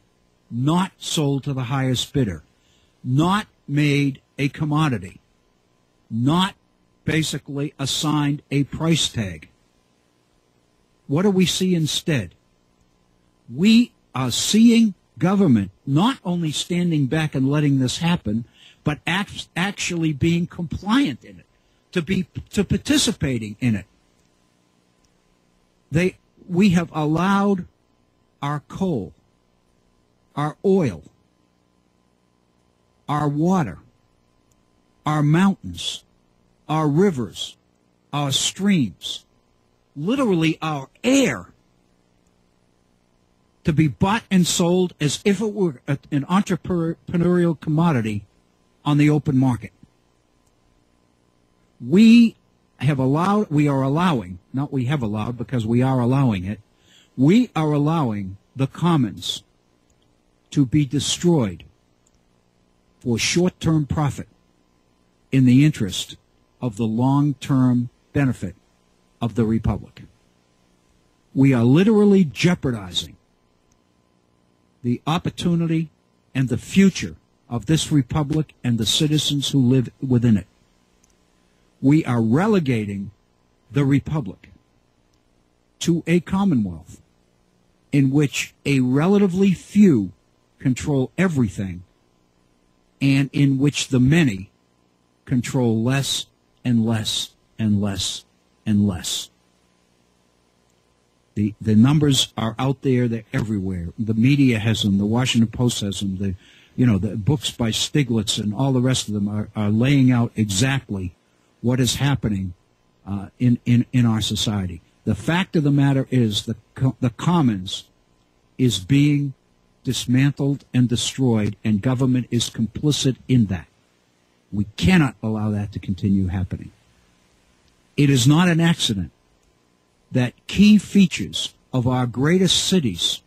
not sold to the highest bidder, not made a commodity, not basically assigned a price tag. What do we see instead? We are seeing government not only standing back and letting this happen, but actually being compliant in it, to participating in it. We have allowed our coal, our oil, our water, our mountains, our rivers, our streams, literally our air, to be bought and sold as if it were an entrepreneurial commodity on the open market. We are allowing the commons to be destroyed for short-term profit in the interest of the long-term benefit of the republic. We are literally jeopardizing the opportunity and the future of this republic and the citizens who live within it. We are relegating the republic to a commonwealth in which a relatively few control everything and in which the many control less and less and less and less. The numbers are out there, they're everywhere. The media has them, the Washington Post has them, the books by Stiglitz and all the rest of them are laying out exactly what is happening in our society. The fact of the matter is the commons is being dismantled and destroyed, and government is complicit in that. We cannot allow that to continue happening. It is not an accident that key features of our greatest cities,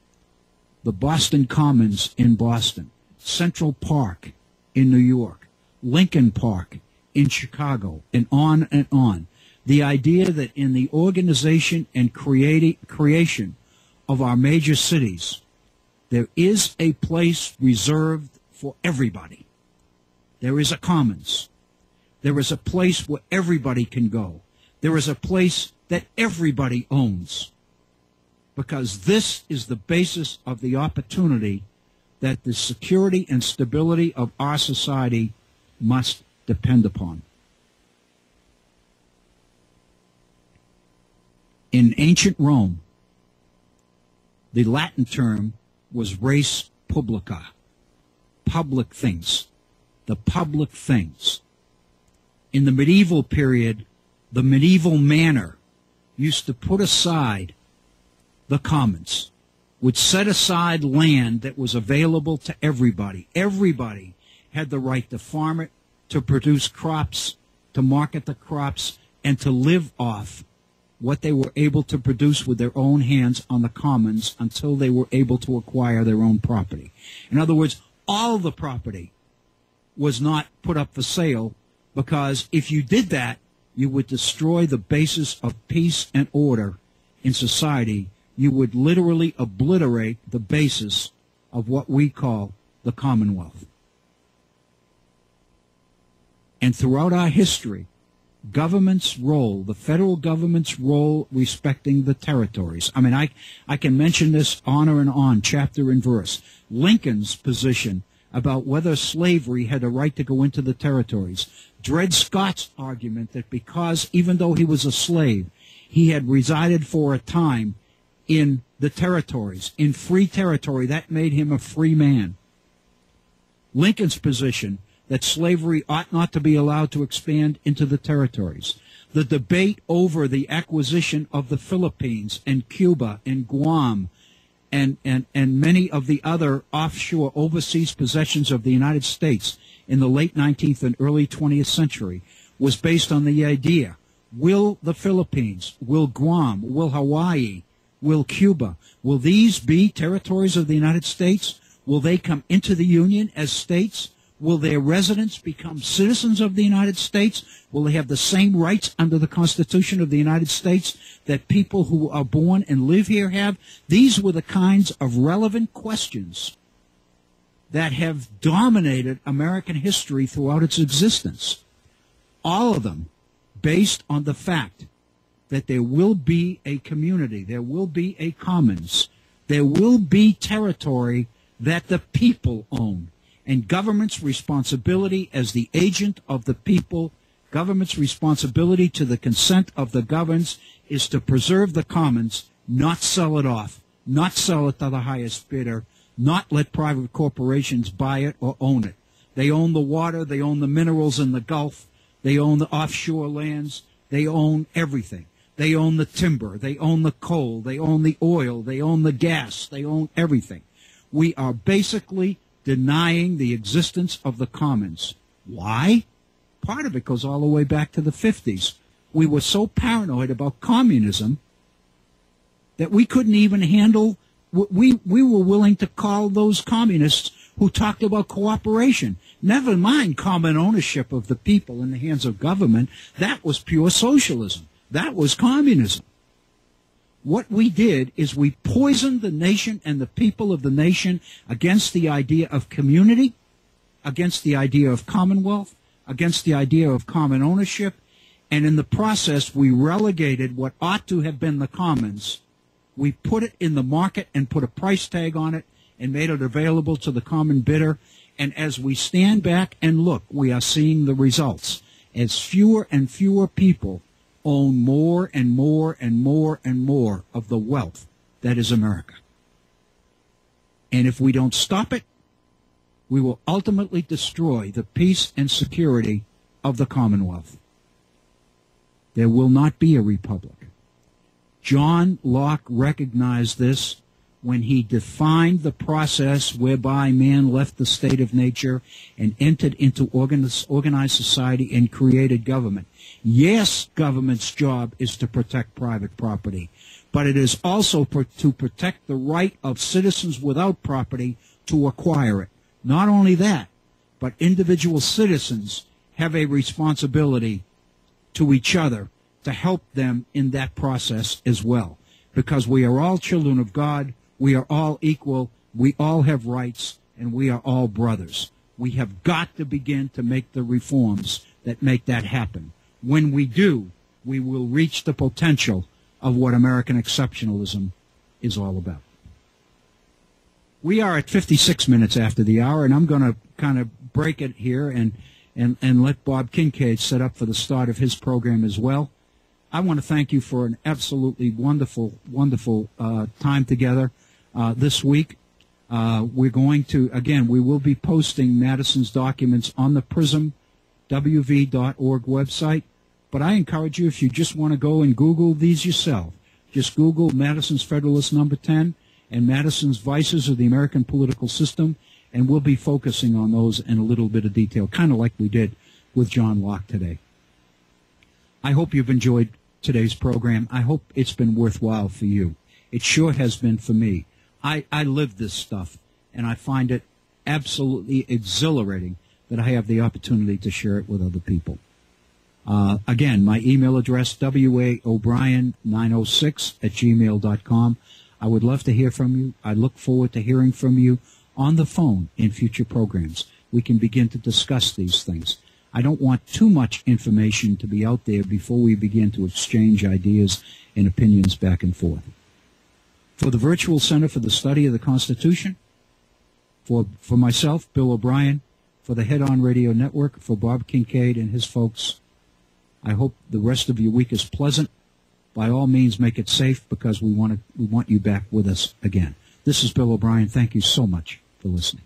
the Boston Commons in Boston, Central Park in New York, Lincoln Park in Chicago, and on and on. The idea that in the organization and creation of our major cities, there is a place reserved for everybody. There is a commons. There is a place where everybody can go. There is a place that everybody owns. Because this is the basis of the opportunity that the security and stability of our society must depend upon. In ancient Rome, the Latin term was res publica, public things, the public things. In the medieval period, the medieval manor used to put aside the commons, would set aside land that was available to everybody. Everybody had the right to farm it, to produce crops, to market the crops, and to live off what they were able to produce with their own hands on the commons until they were able to acquire their own property. In other words, all the property was not put up for sale, because if you did that, you would destroy the basis of peace and order in society. You would literally obliterate the basis of what we call the Commonwealth. And throughout our history, government's role, the federal government's role respecting the territories. I mean, I can mention this on and on, chapter and verse. Lincoln's position about whether slavery had a right to go into the territories. Dred Scott's argument that because, even though he was a slave, he had resided for a time in the territories, in free territory, that made him a free man. Lincoln's position that slavery ought not to be allowed to expand into the territories. The debate over the acquisition of the Philippines and Cuba and Guam and many of the other offshore overseas possessions of the United States in the late 19th and early 20th century was based on the idea, will the Philippines, will Guam, will Hawaii, will Cuba, will these be territories of the United States? Will they come into the Union as states? Will their residents become citizens of the United States? Will they have the same rights under the Constitution of the United States that people who are born and live here have? These were the kinds of relevant questions that have dominated American history throughout its existence. All of them based on the fact that there will be a community, there will be a commons, there will be territory that the people own. And government's responsibility as the agent of the people, government's responsibility to the consent of the governed is to preserve the commons, not sell it off, not sell it to the highest bidder, not let private corporations buy it or own it. They own the water, they own the minerals in the Gulf, they own the offshore lands, they own everything. They own the timber, they own the coal, they own the oil, they own the gas, they own everything. We are basically denying the existence of the commons. Why? Part of it goes all the way back to the 50s. We were so paranoid about communism that we couldn't even handle, we were willing to call those communists who talked about cooperation. Never mind common ownership of the people in the hands of government. That was pure socialism. That was communism. What we did is we poisoned the nation and the people of the nation against the idea of community, against the idea of commonwealth, against the idea of common ownership, and in the process we relegated what ought to have been the commons. We put it in the market and put a price tag on it and made it available to the common bidder. And as we stand back and look, we are seeing the results. As fewer and fewer people own more and more and more and more of the wealth that is America. And if we don't stop it, we will ultimately destroy the peace and security of the Commonwealth. There will not be a republic. John Locke recognized this when he defined the process whereby man left the state of nature and entered into organized society and created government. Yes, government's job is to protect private property, but it is also to protect the right of citizens without property to acquire it. Not only that, but individual citizens have a responsibility to each other to help them in that process as well, because we are all children of God. We are all equal, we all have rights, and we are all brothers. We have got to begin to make the reforms that make that happen. When we do, we will reach the potential of what American exceptionalism is all about. We are at 56 minutes after the hour, and I'm going to kind of break it here and let Bob Kincaid set up for the start of his program as well. I want to thank you for an absolutely wonderful, wonderful time together. This week, we're going to, again, we will be posting Madison's documents on the PrismWV.org website, but I encourage you, if you just want to go and Google these yourself, just Google Madison's Federalist Number 10 and Madison's Vices of the American Political System, and we'll be focusing on those in a little bit of detail, kind of like we did with John Locke today. I hope you've enjoyed today's program. I hope it's been worthwhile for you. It sure has been for me. I live this stuff, and I find it absolutely exhilarating that I have the opportunity to share it with other people. Again, my email address, waobrien906@gmail.com. I would love to hear from you. I look forward to hearing from you on the phone in future programs. We can begin to discuss these things. I don't want too much information to be out there before we begin to exchange ideas and opinions back and forth. For the Virtual Center for the Study of the Constitution, for myself, Bill O'Brien, for the Head On Radio Network, for Bob Kincaid and his folks, I hope the rest of your week is pleasant. By all means, make it safe, because we want you back with us again. This is Bill O'Brien. Thank you so much for listening.